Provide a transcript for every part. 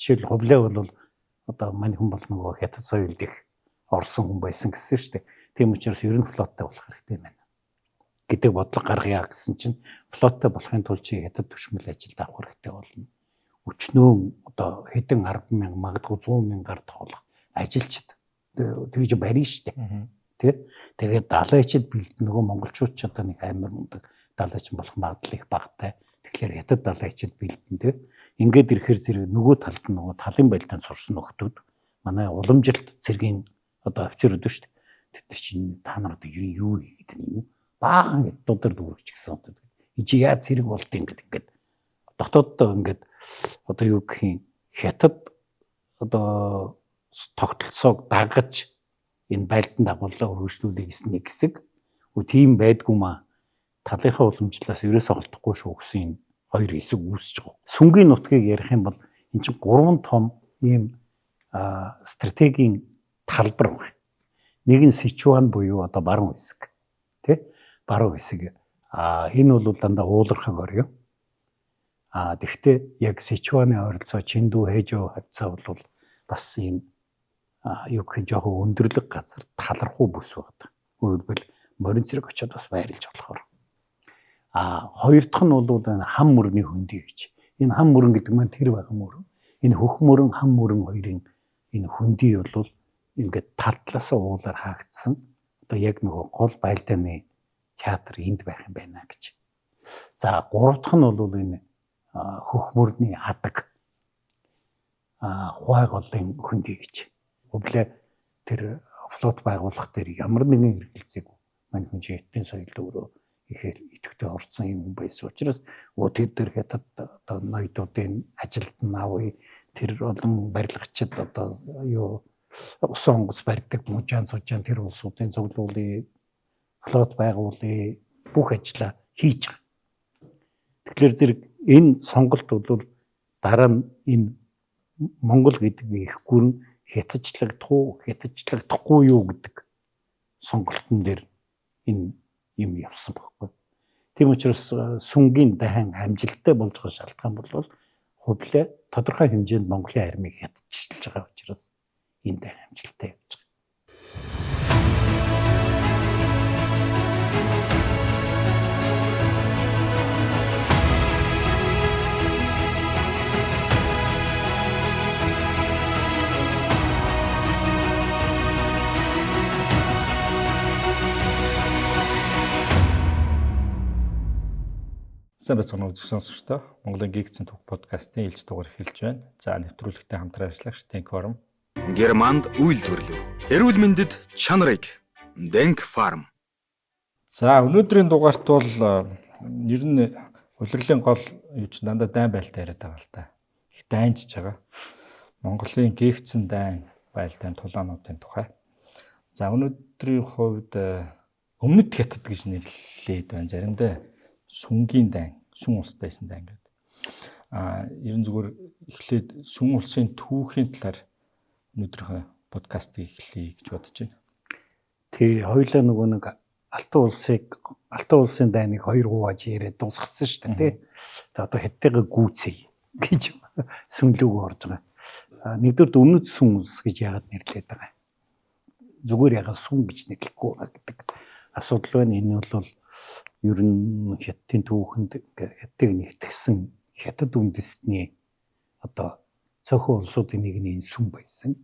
жишээл Хувлаа бол одоо мань хүн бол нөгөө хятад соёлд их орсон хүн байсан гэсэн шүү дээ. Тийм учраас ер нь флоттой болох хэрэгтэй байна гэдэг бодлого гаргая гэсэн чинь флоттой болохын тулд чи хятад түшмэл ажилд авах хэрэгтэй болно. Өчнөө одоо хэдэн 10,000 магадгүй 100,000 гард тоглох ажилчид тэр чинь барин шүү дээ. Тэгээд далайчид бэлдэн нөгөө монголчууд ч одоо нэг амар мундаг далайч болох магадлал их багтай. Тэгэхээр хятад далайчид бэлдэн тэ. Ингээд ирэхээр зэрэг нөгөө талд нь нөгөө талын байлдаанд сурсан нөхдүүд манай уламжилт цэргийн одоо офицерүүд шүү дээ. Тэд чинь та нар одоо юу хийгээд юм баахан хятадаар дүүргэж гисэн одоо. Энд чи яа цэрэг болд ингээд дотооддоо ингээд одоо юу гэх юм хятад одоо тогтолцоог дагаж энэ байлдан дагууллаа өргөжлүүлэх гэсэн нэг хэсэг. Тийм байдгүй маа. Талынхаа уламжлалаас ерөөсөө холдохгүй шүү гэсэн хоёр хэсэг үүсэж байгаа. Сүнгийн нутгийг ярих юм бол эн чинь 3 том ийм стратегийн талбар байна. Нэг нь Сичуан буюу одоо баруун хэсэг. Тэ? Баруун хэсэг. Энэ бол дандаа уулархаг орё. Тэгэхдээ яг Сичуаны ойролцоо Чиндүү Хэжөө хавцаа бол бас ийм юу гэх юм жоохон өндөрлөг газар талархуу бүс байдаг. Өөрөлдвөл морин цэрэг очиод бас байрлаж болохоор. Хоёр дахь нь бол хам мөрний хөндөй гэж. Энэ хам мөрөн гэдэг маань тэр байгаа мөрөн. Энэ хөх мөрөн хам мөрөн хоёрын энэ хөндөй бол ингээд тал талаасаа уулаар хаагдсан. Одоо яг нөгөө гол байлдааны театр энд байх юм байна гэж. За гурав дахь нь бол энэ хөх мөрний хадаг хуай голын хөндөй гэж. Хувлаа тэр флот байгуулах дээр ямар нэгэн хэрэгэлцээг мань хүн хятадын соёл өөрөө ихээр идэвхтэй орцсон юм байсан учраас тэр дээр хятад одоо ноёдуудын ажилд нь авъя тэр олон барилгачид одоо юу усан онгоц барьдаг мужаан цужаан тэр улсуудын цуглуулъя флот байгуулъя бүх ажлаа хийж байгаа. Тэгэхээр зэрэг энэ сонголт бол дараа нь энэ Монгол гэдэг их гүрэн хятадчлагдахгүй юу гэдэг сонголтын дээр энэ юм явсан байхгүй. Тийм учраас сүнгийн дахин амжилттай болж байгаа шалтгаан бол Хувлаа тодорхой хэмжээнд Монголын армийг хятадчилж байгаа учраас энэ дахин амжилттай явж байгаа. Сайн байцгаана уу сонсогчдоо. Монголын Гигцэн түүх подкастын ээлж дугаар эхэлж байна. За нэвтрүүлэгтээ хамтран ажиллагч Denk Farm. Германд үйлдвэрлэв. Эрүүл мэндэд чанарыг Denk Farm. За өнөөдрийн дугаарт бол ер нь улирлын гол юу ч дандаа дайн байлтаа яриад байгаа л да. Их дайнчж байгаа. Монголын Гигцэн дайн байлдааны тулаануудын тухай. За өнөөдрийн хувьд өмнөд хятад гэж нэрлээд байна. Заримдаа сүнгийн дайн, сүн улстайсэн дайн гэдэг. Ерөн зүгээр эхлээд сүн улсын түүхийн талаар өнөөдрийнхөө подкастыг эхлэе гэж бодож байна. Хоёулаа нөгөө нэг Алтан улсын дайныг хоёр хувааж яриад дуусгацсан шүү дээ. Одоо хэдтэйгээ гүйцэе гэж сүнлүүг орж байгаа. Нэгдүгээр өмнөд сүн улс гэж яагаад нэрлээд байгаа. Зүгээр яагаад сүн гэж нэрлэхгүй гэдэг асуудал байна. Энэ бол ер нь хятадын түүхэнд хятадыг нэгтгэсэн хятад үндэстний одоо цөөхөн улсуудын нэг нь энэ сүм байсан.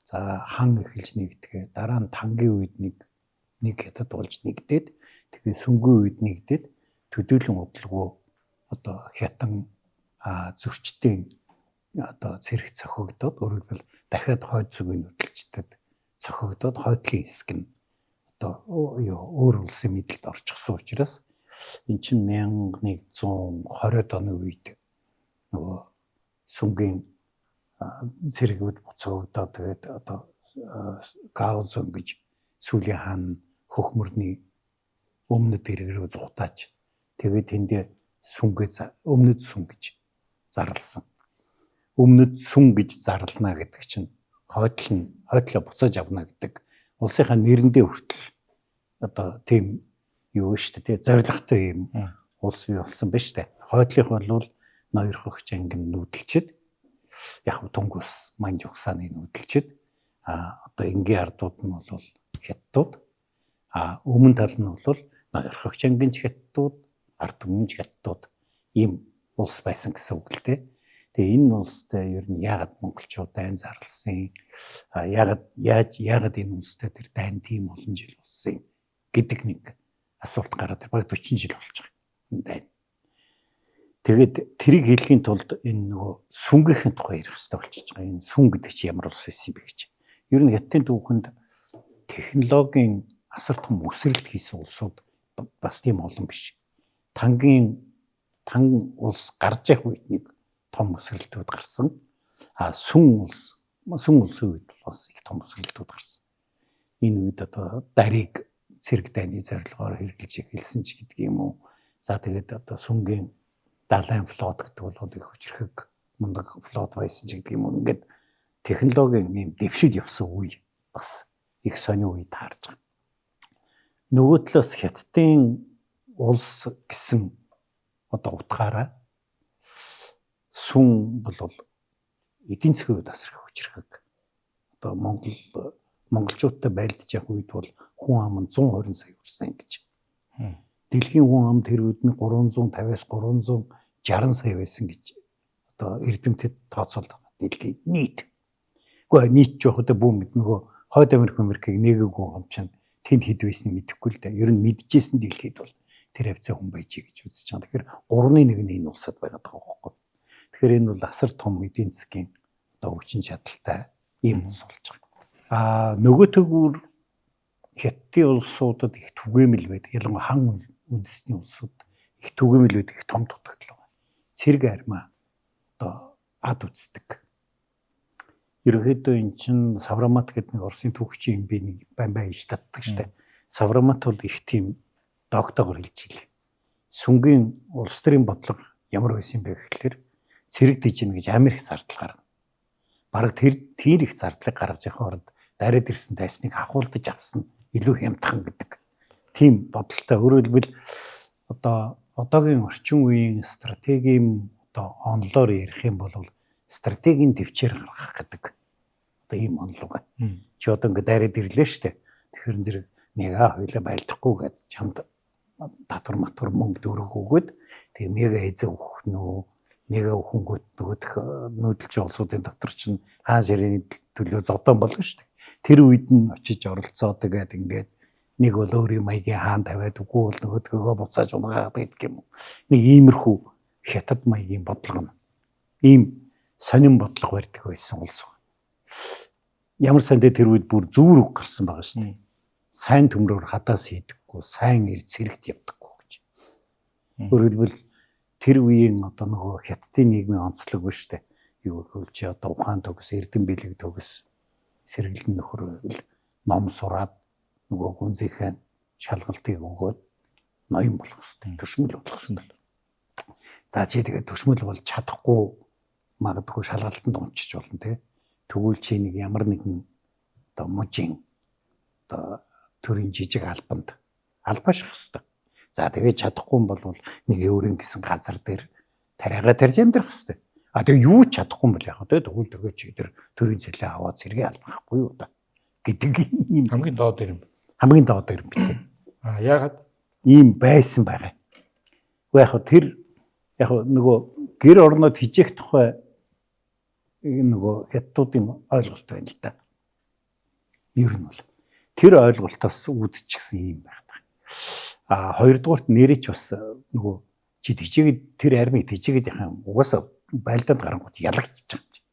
За хан эхэлж нэгдэгээ дараа нь тангийн үед нэг хятад болж нэгдээд тэгээ сүнгийн үед нэгдээд төдийлөн удалгүй одоо хятад зөрчдийн одоо цэрэг цохигдоод өөрөлдвөл дахиад хойд зүгийн хөдөлгчдөд цохигдоод хойдлын хэсэг нь одоо өөр улсын мэдэлд орчихсон учраас эн чинь 1120-ад оны үед нөгөө сүнгийн цэрэгүүд буцаагдаад тэгээд одоо Гаозон гэж сүүлийн хаан хөх мөрний өмнөд иргэрөө зүхтааж тэгээд тэндээ өмнөд сүн гэж зарласан. Өмнөд сүн гэж зарлана гэдэг чинь хойдлоо буцааж авна гэдэг улсынхаа нэрэндээ хүртэл одоо тийм юу шүү дээ зоригтой юм улс бий болсон ба штэ. Хойдлих бол ноёрхогч ангин нүүдэлчэд яг Тунгус Манж угсааны нүүдэлчэд одоо энгийн ардууд нь бол хятадууд өмнө тал нь бол орхигч ангинч хятадууд ард түмэнч хятадууд ийм улс байсан гэсэн үг л дээ. Тэгээ энэ улстай ер нь яагаад монголчууд дайн зарласан яагаад энэ улстай тэр дайн тийм олон жил болсон гэдэг нэг асуулт гараад баг 40 жил болж байгаа энэ дайн. Тэгээд тэрийг хэлхийн тулд энэ нөгөө сүнгийнхэн тухай ярих хэрэгтэй болчихж байгаа. Энэ сүн гэдэг чинь ямар улс байсан бэ гэж. Ер нь хятадын түүхэнд технологийн асар том өсрэлт хийсэн улсууд бас тийм олон биш. Тан улс гарч явах үед нэг том өсрэлтүүд гарсан. Сүн улсын үед бас их том өсрэлтүүд гарсан. Энэ үед одоо дарийг цэрэг дайны зорилгоор хэрэглэж эхэлсэн ч гэдэг юм уу. За тэгээд одоо сүнгийн далайн флот гэдэг бол их хүчрхэг мундаг флот байсан ч гэдэг юм уу. Ингээд технологийн юм дэвшид явсан үе бас их сонио үе таарж байгаа. Нөгөө талаас хятадын улс гэсэн одоо утгаараа сүн бол эдийн засгийн хувьд асар их хүчрхэг. Одоо монголчуудтай байлдаж явах үед бол хүн ам нь 120 сая хүрсэн гэж. Дэлхийн хүн ам тэр үед нь 350-аас 360 сая байсан гэж одоо эрдэмтэд тооцоолдог. Дэлхийн нийт. Гэхдээ нийт жоох одоо бүү мэднэгөө Хойд Америкийг нэгээгүү юм чинь тэнд хэд байсныг мэдэхгүй л дээ. Ер нь мэдчихсэн дэлхийд бол тэр хавцаа хүн байж гэж үзэж байгаа. Тэгэхээр 3-1 нь энэ улсад байгаа даа байхгүй. Тэгэхээр энэ бол асар том эдийн засгийн одоо хүчин чадалтай ийм улс болж байгаа. Нөгөө төгөөр хятадын улсуудад их түгээмэл байдаг. Ялангуяа хан үндэсний улсууд их түгээмэл байдаг, их том дутагдал байгаа. Цэрэг армаа одоо ад үздэг. Ерөнхийдөө эн чин Саврамат гэдэг нэг Оросын түүхчийн юм би нэг байн иш татдаг штэ. Саврамат бол их тийм догтоогоор хэлж илээ. Сүнгийн улс төрийн бодлого ямар байсан бэ гэхлээр цэрэг дижин гэж амар их зардал гарна. Бараг тэр их зардлыг гаргаж явах оронд дараад ирсэн дайсныг ахуулдаж авсан илүү хямдхан гэдэг тийм бодолтой. Өөрөөр хэлбэл одоо одоогийн орчин үеийн стратегийн одоо онлоор ярих юм бол стратегийн төвчээр гаргах гэдэг одоо ийм онлог. Чи одоо ингээд дараад ирлээ штэ. Тэгэхээр зэрэг мега хоёлаа байлдахгүй гэж чамд татвар матвар мөнгө дөрөх өгөөд тэгээ мега эзэ өгөх нөө мега өхөнгөт нөгөөх нүүдэлч улсуудын дотор чинь хаан ширээний төлөө зодон болно штэ. Тэр үед нь очиж оролцоод тэгээд ингээд нэг бол өөрийн маягийн хаан тавиад үгүй бол нөгөөдгөө буцааж унгаад гэдэг юм. Нэг иймэрхүү хятад маягийн бодлого нь ийм сонин бодлого барьдаг байсан улс байна. Ямар сандээ тэр үед бүр зүүр үг гарсан байгаа шүү дээ. Сайн төмрөөр хадаас хийдэггүй, сайн ир цэрэгт явдаггүй гэж. Өөрөөр хэлбэл тэр үеийн одоо нөгөө хятадын нийгмийн онцлог биш үү? Юу гэвэл чи одоо ухаан төгс, эрдэм бэлэг төгс, сэргэлэн нөхөр байвал ном сураад нөгөө гүнзгийхэн шалгалтыг өгөөд ноён болох хэрэгтэй, төшмөл болох хэрэгтэй. За чи тэгээд төшмөл болж чадахгүй магадгүй шалгалтанд унчиж болно те. Тэгвэл чи нэг ямар нэгэн одоо мужийн одоо төрийн жижиг албанд албааших хэрэгтэй. За тэгээд чадахгүй юм бол нэг өөрийн гэсэн газар дээр тариагаа тарьж амьдрах хэрэгтэй. Тэгээ юу ч чадахгүй юм бол яг одоо тэгвэл тэгээ чи тэр төрийн зэлээ аваад зэрэг албахгүй юу да гэдэг юм хамгийн доод ирэм. Хамгийн доод ирэм битээ. Яагаад ийм байсан байгаа. Гэхдээ яг тэр яг нөгөө гэр орнод хижээх тухай нөгөө хятадуудын ойлголт байна л да. Ер нь бол тэр ойлголтоос үүдчихсэн юм байна. Хоёрдугаарт нэрэж бас нөгөө чи тижээгээд тэр армийг тижээгээд яхаа угаасаа байлдаанд гарангууд ялагчж байгаа юм.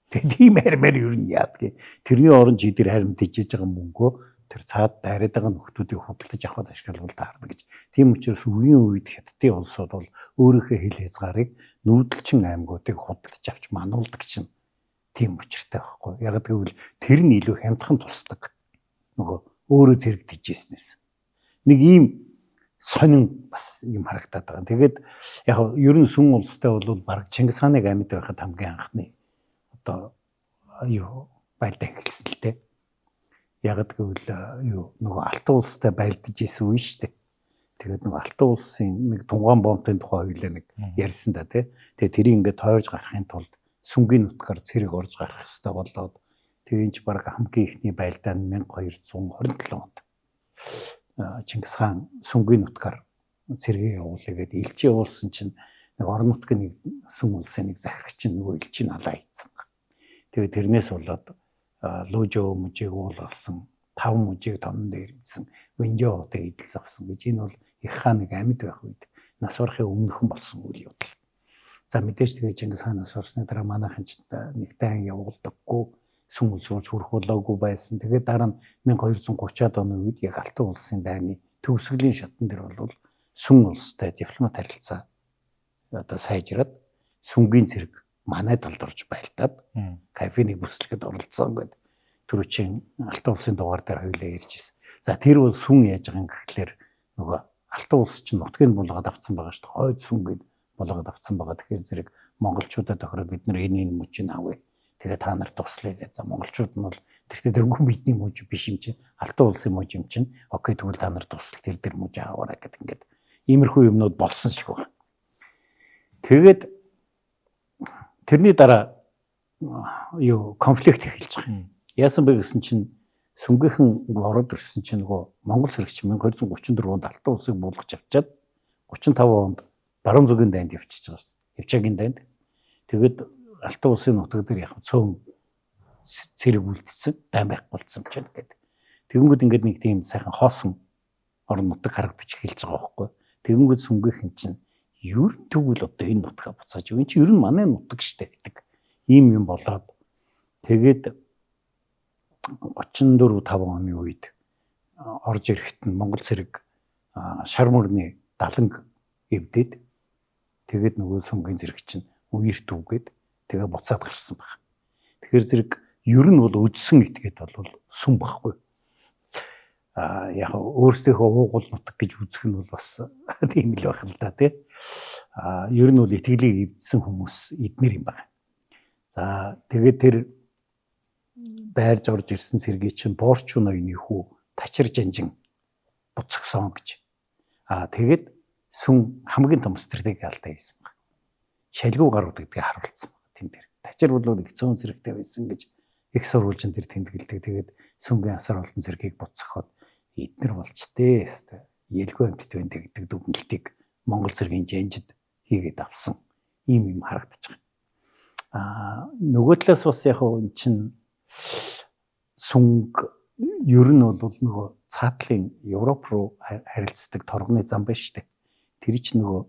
Тэгээд тийм армаар ер нь яадгийг тэрний орон чи тэр харим тижээж байгаа мөнгөө тэр цаад дайраад байгаа нөхдүүдийг худалдаж авахд ашиглавал таарна гэж. Тийм учраас үеийн үед хятадын улсууд бол өөрийнхөө хил хязгаарыг нүүдэлчин аймагуудыг худалдаж авч мануулдаг чинь тийм учиртай байхгүй. Яг гэвэл тэр нь илүү хямдхан тусдаг. Нөгөө өөрөө зэрэг тижээснээс. Нэг ийм сонин бас юм харагдаад байгаа. Тэгээд яг ер нь сүм улстай бол баг Чингис хааныг амьд байхад хамгийн анхны одоо юу байлдаа эхэлсэн л дээ. Яг гэвэл юу нөгөө Алтан улстай байлдаж исэн үе шүү дээ. Тэгээд нөгөө Алтан улсын нэг Тунган бомбын тухай хоёлаа нэг ярьсан да тий. Тэгээд тэрийг ингээд тойрж гарахын тулд сүнгийн нутгаар цэрэг орж гарах хэрэгтэй болоод тэгэнч бараг хамгийн ихний байлдаа нь 1227 онд Чингис хаан сүнгийн нутгаар цэргээ явуулъя гэдээ илж явуулсан чинь нэг орон нутгийн нэг сүм улсын нэг захирагч нөгөө илжийг алаа хийцэн баг. Тэгээд тэрнээс болоод Лужоо мужийг уулгалсан 5 мужийг томн дээр ийдсэн Винжоотыг идэл завсан гэж энэ бол их хаан нэг амьд байх үед нас барахын өмнөхөн болсон үйл явдал. За мэдээж тэгээ Чингис хаанаас орсны дараа манайхан ч нэг дан явуулдаггүй сүм улс руу хүрэх болоогүй байсан. Тэгээд дараа нь 1230-аад оны үед яг Алтан улсын дайны төгсгөлийн шатан дээр бол сүм улстай дипломат харилцаа одоо сайжраад сүнгийн цэрэг манай талд орж байлдаад кафений бүслэхэд оролцсон гэдэг түрүүчийн Алтан улсын дугаар дээр хоёулаа ярьж ирсэн. За тэр бол сүн яаж байгаа юм гэхлээр нөгөө Алтан улс чинь нутгийг болгоод авцсан байгаа шүү дээ. Хойд сүн гээд болгоод авцсан байгаа. Тэгэхээр зэрэг монголчуудад тохироод бид нар энэ мужийг авъя. Тэгээ та нарт туслая гэдэг. За монголчууд нь бол тэрхүү бидний муж биш юм чинь Алтан улсын муж юм чинь. Окей тэгвэл та нарт тусал тэр муж аваарай гэдэг ингээд иймэрхүү юмнууд болсон шиг байна. Тэгээд тэрний дараа конфликт эхэлж байгаа юм. Яасан бэ гэсэн чинь сүнгийнхэн ороод ирсэн чинь нөгөө Монгол сэргч 1234 онд Алтан улсыг буулгаж авчаад 35 онд баруун зүгийн дайнд явчихж байгаа шүү дээ. Явчаагийн дайнд. Тэгээд Алтан улсын нутаг дээр яг цөөн цэрэг үлдсэн, дан байхгүй болсон ч гэдэг. Тэгэнгүүт ингээд нэг тийм сайхан хоосон орон нутаг харагдаж эхэлж байгаа байхгүй. Тэгэнгүүт сүнгийнхэн чинь ер нь тэгвэл одоо энэ нутгаа буцааж юу чи ер нь манай нутаг штэ гэдэг ийм юм болоод тэгээд 34-5 оны үед орж ирэхэд нь Монгол цэрэг шар мөрний даланг эвдээд тэгээд нөгөө сүнгийн цэрэг чинь үерт үгээд тэгээ буцаад гарсан баг. Тэгэхээр зэрэг ер нь бол өдсөн этгээд бол сүм баггүй. Яг өөрсдийнхөө уугуул нутаг гэж үзэх нь бол бас тийм л байх л да тий. Ер нь бол итгэлийг эвдсэн хүмүүс эднэр юм байна. За тэгээд тэр байрж орж ирсэн цэргийн чинь Борчуу ноёны хүү Тачир Жанжин буцагсон гэж. Тэгээд сүн хамгийн том стратеги алдаа хийсэн баг. Шалгуу гарууд гэдгийг харуулсан баг тэн дээр. Тачир бол их зүүн цэрэгтэй байсан гэж их сурвалжин дээр тэмдэглэдэг. Тэгээд сүнгийн асар олон цэргийг буцахад эднэр болж тээ өстэй. Ялгүй амьтд байна гэдэг дүгнэлтийг Монгол цэргийн Жанжид хийгээд авсан. Ийм юм харагдаж байгаа. Нөгөө талаас бас яг энэ чинь сүнг ер нь бол нөгөө цаатлын Европ руу харилцдаг торгоны зам байна шүү дээ. Тэр чинь нөгөө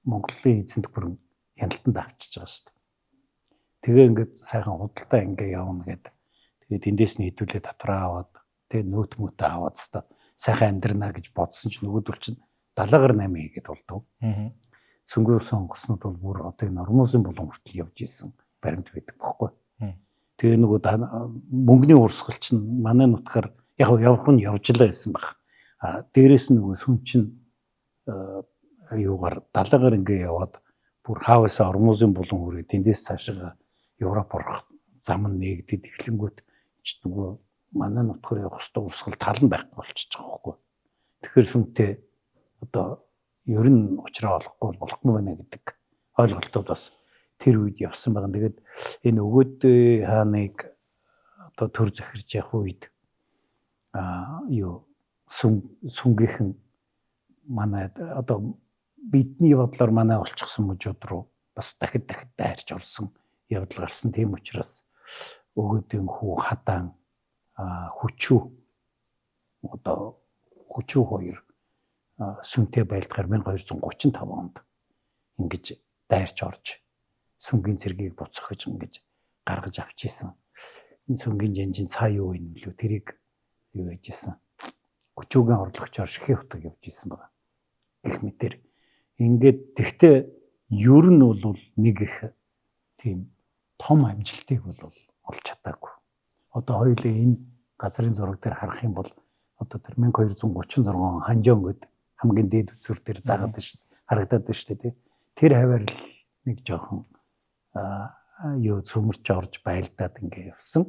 Монголын эзэнт гүрэн хяналтанд авчиж байгаа шүү дээ. Тэгээ ингээд сайхан худалдаа ингээ явна гэдэг. Тэгээд эндээс нь хэдүүлээ татвараа аваад тэгээ нөт мөтө аваад хэвээр сайхан амьдрнаа гэж бодсон чинь нөгөөдөл чинь 70-8 хийгээд болдгоо. Сүнгийн усан онгоцнууд бол бүр одоо энэ Ормозын булан хүртэл явж исэн баримт байдаг бохгүй. Тэгээ нөгөө мөнгөний урсгал чинь манай нутгаар яг явах нь явж л байсан баг. Дээрээс нь нөгөө сүм чинь юугаар 70-аар ингээ яваад бүр хаавсаа Ормозын булан хүрээд эндээс цаашаа Европ орох зам нь нэгдэд эхлэнгүүт ч нөгөө манай нутгаар явах хэвээр урсгал тал нь байхгүй болчихж байгаа байхгүй. Тэгэхээр сүнтэй одоо ер нь уучраа олохгүй болохгүй байна гэдэг ойлголтууд бас тэр үед явсан байгаа. Тэгээд энэ өгөөд хааныг одоо төр захирж явах үед сүнгийнхэн манай одоо бидний бодлоор манай олчихсон мужууд руу бас дахид дайрч орсон явдал гарсан. Тийм учраас өгөөдийн хүү хадаан хүчүү одоо хүчүү хоёр сүнтэй байлдахаар 1235 онд ингэж дайрч орж сүнгийн цэргийг буцах гэж ингэж гаргаж авч исэн. Энэ сүнгийн Жанжин цаа юу юм бэлүү тэрийг юу яаж исэн. Хүчүүгийн орлогчоор шихийн утаг явж исэн байгаа. Гэх мэтэр ингээд тэгтээ ер нь бол нэг их тийм том амжилтыг бол олж чадаагүй. Одоо хоёулаа энэ газрын зураг дээр харах юм бол одоо тэр 1236 ханжон гэдэг хамгийн дээд үзүр дээр заагаад байна шүү дээ. Харагдаад байна шүү дээ. Тэр хаваар л нэг жоохон цөмөрч орж байлдаад ингээ явсан.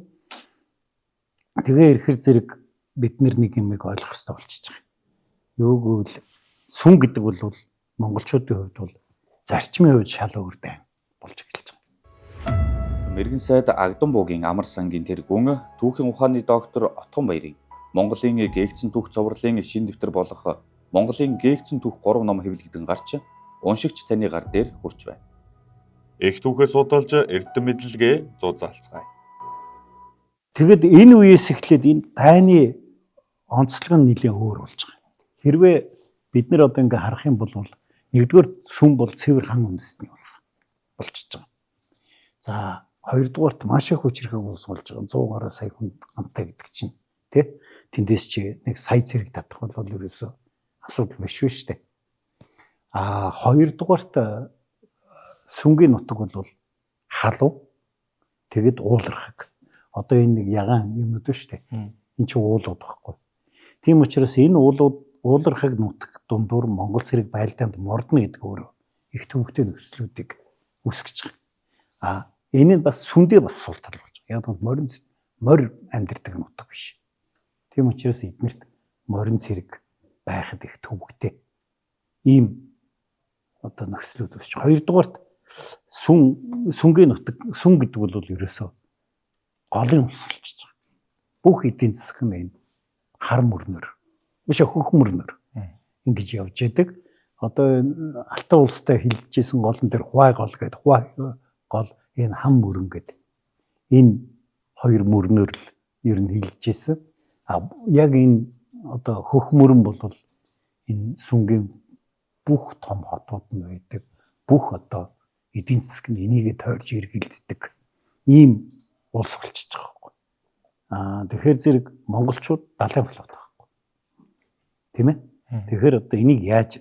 Тэгээ ирэхэр зэрэг бид нэг юмыг ойлгох хэрэгтэй болчихж байгаа. Юу гэвэл сүн гэдэг бол монголчуудын хувьд бол зарчмын хувьд шал өөр дайн болж эхэлж байгаа. Мэргэн сайд Агдам буугийн амар сангийн тэргүүн түүхийн ухааны доктор Отгон Баярын Монголын гээгцэн түүх цовруулын шин дэвтэр болох Монголын гээгцэн түүх 3 ном хэвлэгдэн гарч уншигч таны гар дээр хүрч байна. Их түүхээ судалж эрдэм мэдлэгээ зузаалцгаая. Тэгэд энэ үеэс эхлээд энэ дайны онцлог нь нэлээд өөр болж байгаа. Хэрвээ бид нэр одоо ингээ харах юм бол нэгдүгээр сүм бол цэвэр хан үндэсний болсон болчихж байгаа. За хоёрдугаарт маш их хүчрхэг улс болж байгаа. 100 гаруй сая хүн амтай гэдэг чинь тий. Тэндээс чи нэг сая зэрэг татах бол ерөөсөө асуудал биш шүү дээ. Хоёрдугаарт сүнгийн нутаг бол халуу тэгэд уулархаг. Одоо энэ нэг ягаан юмуд шүү дээ. Энэ чи уулууд байхгүй. Тийм учраас энэ уулархаг нутаг дундуур Монгол цэрэг байлдаанд мордно гэдэг өөрөө их төвөгтэй нөхцлүүдийг үүсгэж байгаа. Энэ нь бас сүндээ бас сул тал болж байгаа. Яг бол морь амьдардаг нутаг биш. Тийм учраас эднэрт морин цэрэг байхад их төвөгтэй ийм одоо нөхцлүүд үүсч. Хоёрдугаарт сүнгийн нутаг сүн гэдэг бол ерөөсөө голын улс болчихж байгаа. Бүх эдийн засаг нь энэ хар мөрнөр биш хөх мөрнөр ингэж явж яадаг. Одоо алтан улстай хилжижсэн голн дээр хувай гол гэдэг хувай гол энэ хам мөрөн гэдэг энэ хоёр мөрнөр л ер нь хилжижсэн. Яг энэ одоо хөх мөрөн бол энэ сүнгийн бүх том хотууд нь байдаг. Бүх одоо эдийн засаг нь энийгээ тойрж эргэлддэг ийм улс болчихж байгаа байхгүй. Тэгэхээр зэрэг монголчууд далайн флот байхгүй. Тийм ээ? Тэгэхээр одоо энийг яаж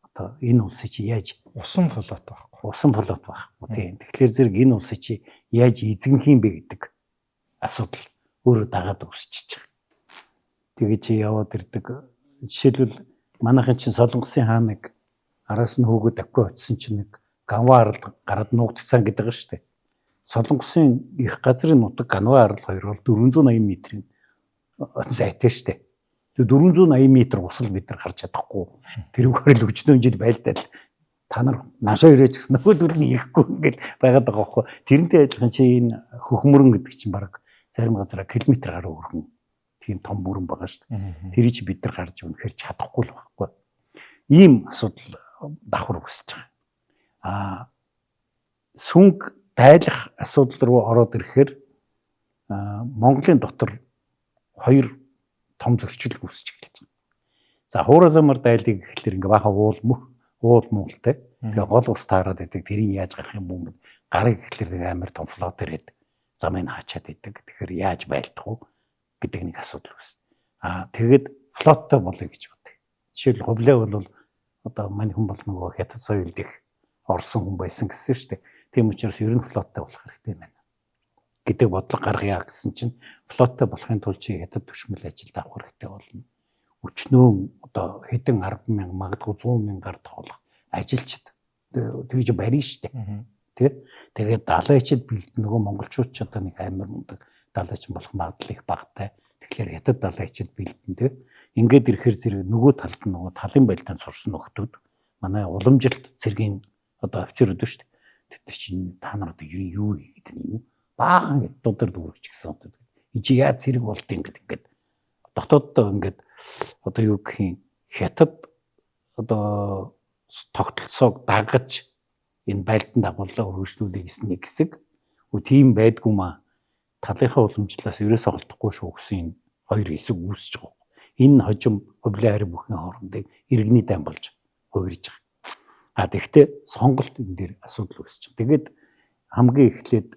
одоо энэ улсыг чи яаж Усан флот байхгүй. Усан флот байхгүй. Тийм. Тэгэхээр зэрэг энэ улсыг чи яаж эзэгнэх юм бэ гэдэг асуудал өөрөө дагаад үүсчихэж байгаа. Тэгээ чи яваад ирдэг. Жишээлбэл манайхан чинь Солонгосын хааныг араас нь хөөгд авгүй очисон чинь нэг Ганва арал гараад нуугдцсан гэдэг байгаа шүү дээ. Солонгосын их газрын нутаг Ганва арал 2 бол 480 метрийн зайтай шүү дээ. Тэгээ 480 метр усал бид нар гарч чадахгүй. Тэрүүгээр л өчнөө жил байлдаад та нар нашаа ирээч гэсэн нөгөөдөл нь ирэхгүй ингээд байгаад байгаа байхгүй. Тэрнтэй адилхан чи энэ хөхмөрөн гэдэг чинь баг зарим газараа километр гаруй өргөн тийм том мөрөн байгаа шүү дээ. Тэрийг чи бид нар гарч үнэхээр чадахгүй л байхгүй. Ийм асуудал давхар үүсэж байгаа. Сүнг дайлах асуудал руу ороод ирэхээр Монголын дотор хоёр том зөрчил үүсэж эхэлж байгаа. За хуурай замаар дайлыг гэхэлэр ингээ баха уул муултай. Тэгээ гол ус таарад байдаг. Тэрийг яаж гарах юм бэ? Гарыг гэхэлэр амар том флот ирээд замыг хаачаад идэг. Тэгэхээр яаж байлдах вэ гэдэг нэг асуудал үүснэ. Тэгээд флоттой болоё гэж бодъё. Жишээл Хувлаа бол одоо мань хүн бол нөгөө Хятад соёлд их орсон хүн байсан гэсэн шүү дээ. Тийм учраас ер нь флоттой болох хэрэгтэй байна гэдэг бодлого гаргая гэсэн чинь флоттой болохын тулд чи Хятад түшмэл ажилд авах хэрэгтэй болно. Өчнөө одоо хэдэн 10,000 магадгүй 100,000 гард тоолох ажилчид тэгж барьна шүү дээ. Тэ? Тэгээд далайчид бэлдэн нөгөө монголчууд ч одоо нэг амар мундаг далайч болох магадлал их багтай. Тэгэхээр Хятад далайчид бэлдэн тэ. Ингээд ирэхээр зэрэг нөгөө талд нь нөгөө талын байлдаанд сурсан нөхдүүд манай уламжилт цэргийн одоо офицерүүд шүү дээ. Тэд нар чинь та нар одоо юу хийгээд юм баахан эддүүдээр дүүргэж гисэн одоо энэ чи яаж цэрэг болдгийг ингээд дотооддоо ингээд одоо юу гэх юм Хятад одоо тогтолцоог дагаж энэ байлдан дагууллаа өргөжлүүлэх гэсэн нэг хэсэг. Тийм байдгүй маа талынхаа уламжлалаас ерөөсөө холдохгүй шүү гэсэн хоёр хэсэг үүсэж байгаа. Энэ хожим Хувлаа хари бүхэн хоорондыг иргэний дайн болж хувирж байгаа. Тэгэхдээ сонголт энэ дээр асуудал үүсэж байгаа. Тэгээд хамгийн эхлээд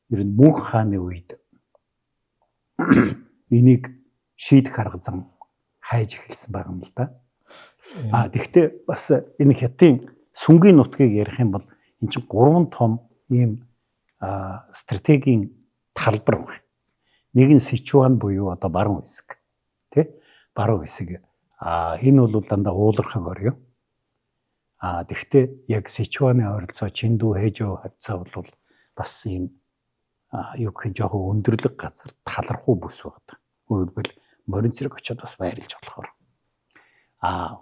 ер нь Мөнх хааны үед энийг шийдэх арга зам хайж эхэлсэн байгаа юм л да. Тэгэхдээ бас энэ Хятадын сүнгийн нутгийг ярих юм бол эн чинь 3 том ийм стратегийн талбар байна. Нэг нь Сичуан буюу одоо баруун хэсэг. Тэ? Баруун хэсэг. Энэ бол дандаа уулархаг орё. Тэгэхдээ яг Сичуаны ойролцоо Чиндүү Хэжөө хавцаа бол бас ийм юу гэх юм жоохон өндөрлөг газар талархуу бүс байдаг. Өөрөлдвөл морин цэрэг очиод бас байрлаж болохоор.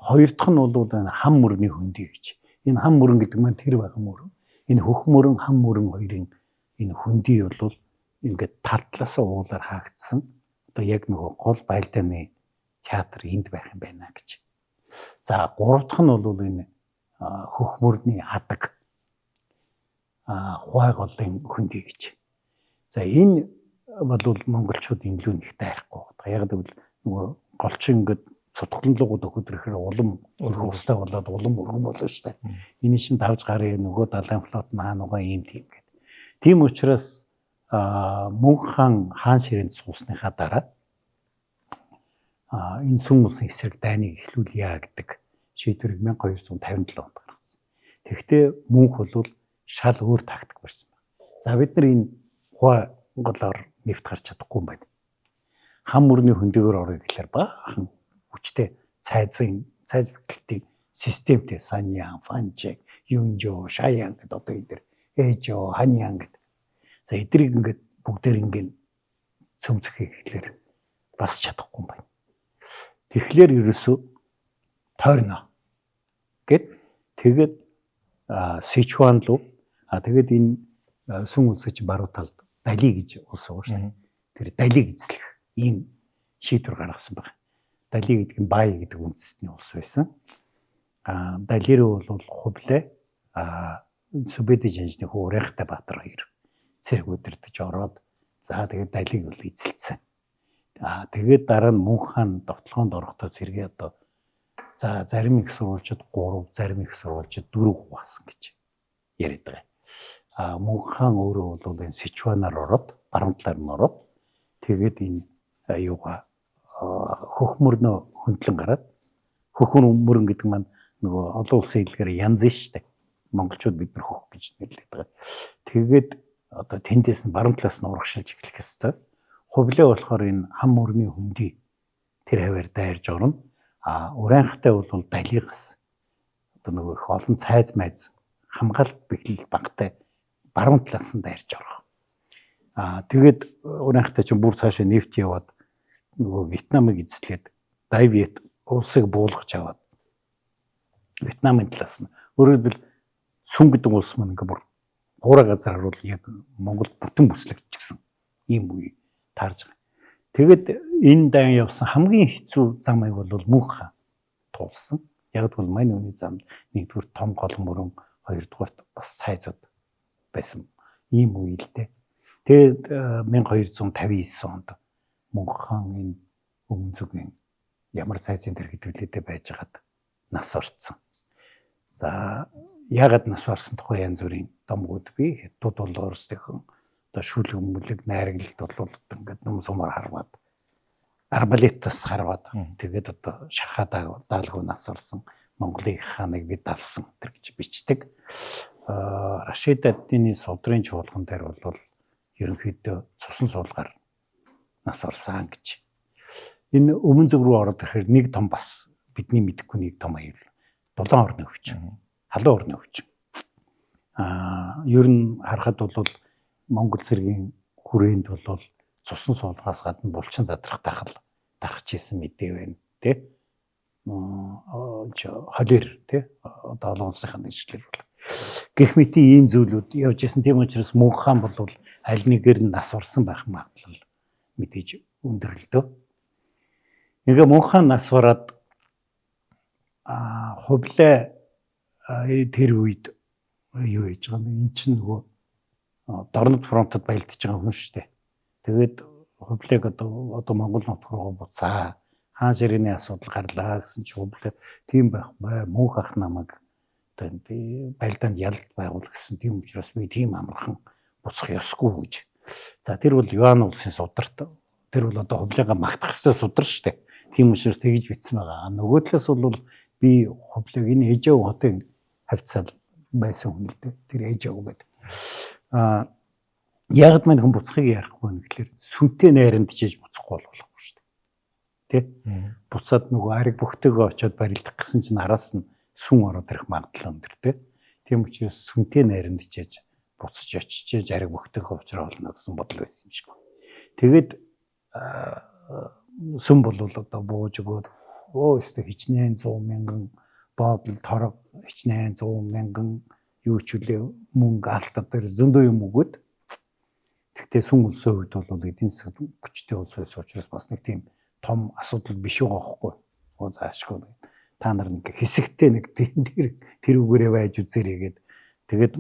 Хоёр дахь нь бол энэ хам мөрний хөндөй гэж. Энэ хам мөрөн гэдэг маань тэр байгаа мөрөн. Энэ хөх мөрөн хам мөрөн хоёрын энэ хөндөй бол ингээд тал талаас уулаар хаагдсан. Одоо яг нөгөө гол байлдааны театр энд байх юм байна гэж. За гурав дахь нь бол энэ хөх мөрний хадаг хуай голын хөндөй гэж. За энэ бол монголчууд энэ лүү нэг дайрахгүй. Яг гэвэл нөгөө голчин ингээд цутгаланлуугууд өгөхөд ирэхээр улам өргөх устай болоод улам өргөн болно шүү дээ. Энэ шин давж гарын нөгөө далайн флот маануугаа ийм тийм гэдэг. Тийм учраас Мөнх хаан ширээнд суусныхаа дараа энэ сүм улсын эсрэг дайныг эхлүүлье гэдэг шийдвэрийг 1257 онд гаргасан. Тэгэхдээ Мөнх бол шал өөр тактик барьсан байна. За бид нар энэ хуай голоор нэвт гарч чадахгүй юм байна. Хам мөрний хөндөөгөр орё гэхээр баахан хүчтэй цайз бэлтгэлтийн системтэй Саньян, Фанчэг, Юнжо, Шаян гэдэг одоо эдгээр Эжо, Ханьян гэдэг. За эдрийг ингээд бүгдээр ингээд цөмцөхийг ихлээр бас чадахгүй юм байна. Тэгэхээр ерөөсөө тойрно гэд тэгээд Сичуан руу тэгээд энэ сүм улсч баруун талд Дали гэж улс байгаа шүү дээ. Тэр Далиг эзлэх ийм шийдвэр гаргасан байна. Дали гэдэг нь Бай гэдэг үндэстний улс байсан. Дали руу бол Хувлаа Сүбэдэ жанжны хүү Урайхтай Баатар хоёр цэрэг удирдах ороод за тэгээд Далиг бол эзэлсэн. Тэгээд дараа нь Мөнх хаан довтлогоонд орохдоо цэргээ одоо за зарим их сурвалжид 3, зарим их сурвалжид 4 хуваасан гэж яриад байгаа. Мөнх хаан өөрөө бол энэ Сичуанаар ороод баруун талаар нь ороод тэгээд энэ юугаа хөх мөрнөө хөндлөн гараад хөх мөрөн гэдэг маань нөгөө олон улсын хэлээр янз шүү дээ. Монголчууд бид нар хөх гэж нэрлэдэг байгаа. Тэгээд одоо тэндээс нь баруун талаас нь урагшилж эхлэх ёстой. Хувлаа болохоор энэ хам мөрний хөндөй тэр хаваар дайрж орно. Урайхтай бол Далигаас одоо нөгөө их олон цайз майз хамгаалалт бэхлэл багтай баруун талаас нь дайрж орох. Тэгээд Урайхтай чинь бүр цаашаа нефт яваад нөгөө Вьетнамыг эзлээд Дайвет улсыг буулгаж аваад Вьетнамын талаас нь өөрөөр хэлбэл сүм гэдэг улс маань ингээ бүр гураа газараар бол яг Монгол бүтэн бүслэгдчихсэн ийм үе таарж байгаа. Тэгэд энэ дан явсан хамгийн хэцүү замыг бол Мөнх хаан туулсан. Яг бол мань үний замд нэгдүгээр том гол мөрөн, хоёрдугаарт бас цайзууд байсан ийм үе л дээ. Тэгээд 1259 онд Мөнх хаан энэ өмнө зүгийн ямар цайзын тэр хэдвэлээдээ байж хагаад нас орсон. За ягаад нас орсон тухай янз бүрийн домгууд бий. Хятад бол Оросдын одоо шүлэг мүлэг найрагналт бол ингээд ном сумаар харваад арбалетаас харваад тэгээд одоо шархаа даалгав нас орсон Монголын их хааныг бид давсан тэр гэж бичдэг. Рашид ад-Дины судрын чуулган дээр бол ерөнхийдөө цусан суулгаар нас орсон гэж. Энэ өмнө зүг рүү ороод ирэхээр нэг том бас бидний мэдэхгүй нэг том аюул. Дулаан орны өвчин, халуун орны өвчин. Ер нь харахад бол Монгол цэргийн хүрээнд бол цусан суулгаас гадна булчин задрах дарахж исэн мэдээ байна тий. Холер тий одоо олон улсынхаа нэгжлэр бол гэх мэт ийм зүйлүүд явж исэн. Тийм учраас Мөнх хаан бол аль нэгээр нь нас орсон байх магадлал мэдээж өндөрлөлтөө. Ингээ Мөнх хаан нас бараад Хувлаа тэр үед юу хийж байгаа юм? Энд чинь нөгөө Дорнод фронтод байлдаж байгаа хүн шүү дээ. Тэгээд Хувлааг одоо Монгол нутг руу буцаа. Хаан ширээний асуудал гарлаа гэсэн чинь Хувлаа тийм байх бай. Мөнх ах намайг одоо энэ байлдаанд ялалт байгуул гэсэн. Тийм учраас би тийм амархан буцах ёсгүй гэж. За тэр бол Юан улсын сударт. Тэр бол одоо Хувлаагаа магтах ёстой судар шүү дээ. Тийм учраас тэгж бичсэн байгаа. Нөгөө талаас бол би Хувлааг энэ Эжэв хотын хавцал байсан хүн л дээ. Тэр Эжэв гэдэг. Яг мань хүн буцахыг ярихгүй юм гэхэлэр сүнтэй найранд чийж буцахгүй болохгүй шүү дээ. Тэ? Буцаад нөгөө ариг бүхтэйгөө очиод барилдах гэсэн чинь араас нь сүн ороод ирэх магадлал өндөр тэ. Тийм учраас сүнтэй найранд чийж буцаж очиж ариг бүхтэйгөө уулзраа болно гэсэн бодол байсан юм шиг байна. Тэгээд сүм бол одоо бууж өгөөд өстө хичнээн 100 мянган боодол торог хичнээн 100 мянган юу ч үлээ мөнгө алтад дээр зөндөө юм өгөөд Тэгтээ сүм улсын хувьд бол эдийн засаг хүчтэй улс байсан учраас бас нэг тийм том асуудал биш байгаа байхгүй. Заашгүй. Та нар нэг хэсэгтээ нэг тэр үгээрээ байж үзээрэй гээд тэгээд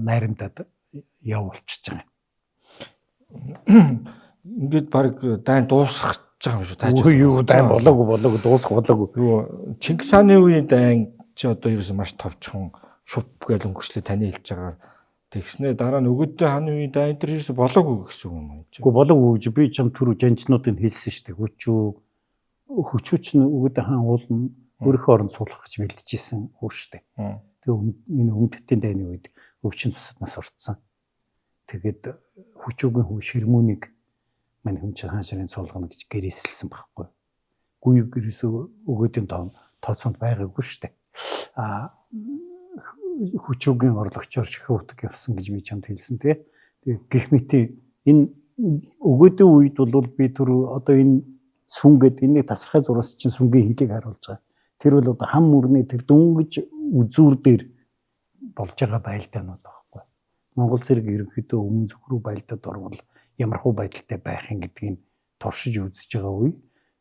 найрамдаад явуулчихж байгаа юм. Ингээд баг дайн дуусах байгаа юм шүү. Тааж юу дайн болоогүй дуусах болоогүй. Юу Чингис хааны үеийн дайн чи одоо ерөөсөө маш товчхон шуп гэж өнгөрчлөө таны хэлж байгаа. Тэгснэ дараа нь өгөөдөө хааны үеийн дайн дээр ерөөсөө болоогүй гэсэн юм уу? Үгүй болоогүй гэж би чам түрүү жанчнуудыг хэлсэн шүү дээ. Хүчүүч нь өгөөдөө хаан уулна өөрийнхөө оронд суулгах гэж бэлдэжсэн хөө шүү дээ. Тэгээ энэ өмнөдтийн дайны үед өвчин тусаднаас уртсан. Тэгээд хүчүүгийн хүү ширмүүнийг мань хүн чинь хаан ширийн суулгана гэж гэрээсэлсэн байхгүй. Гүйг ерөөсөө өгөөдийн тооцоонд байгаагүй шүү дээ. Хүчүүгийн орлогчоор шихэ утга явсан гэж би чамд хэлсэн тий. Тэгээ гэх мэт энэ өгөөдийн үед бол би түр одоо энэ сүнгээд энэ тасархай зураас чинь сүнгийн хилийг харуулж байгаа. Тэр бол одоо хам мөрний тэр дөнгөж үзүүр дээр болж байгаа байлдаанууд байхгүй. Монгол зэрэг ерөнхийдөө өмнө зүг рүү байлдаад орвол ямархуу байдалтай байхын гэдгийг туршиж үзэж байгаа үе.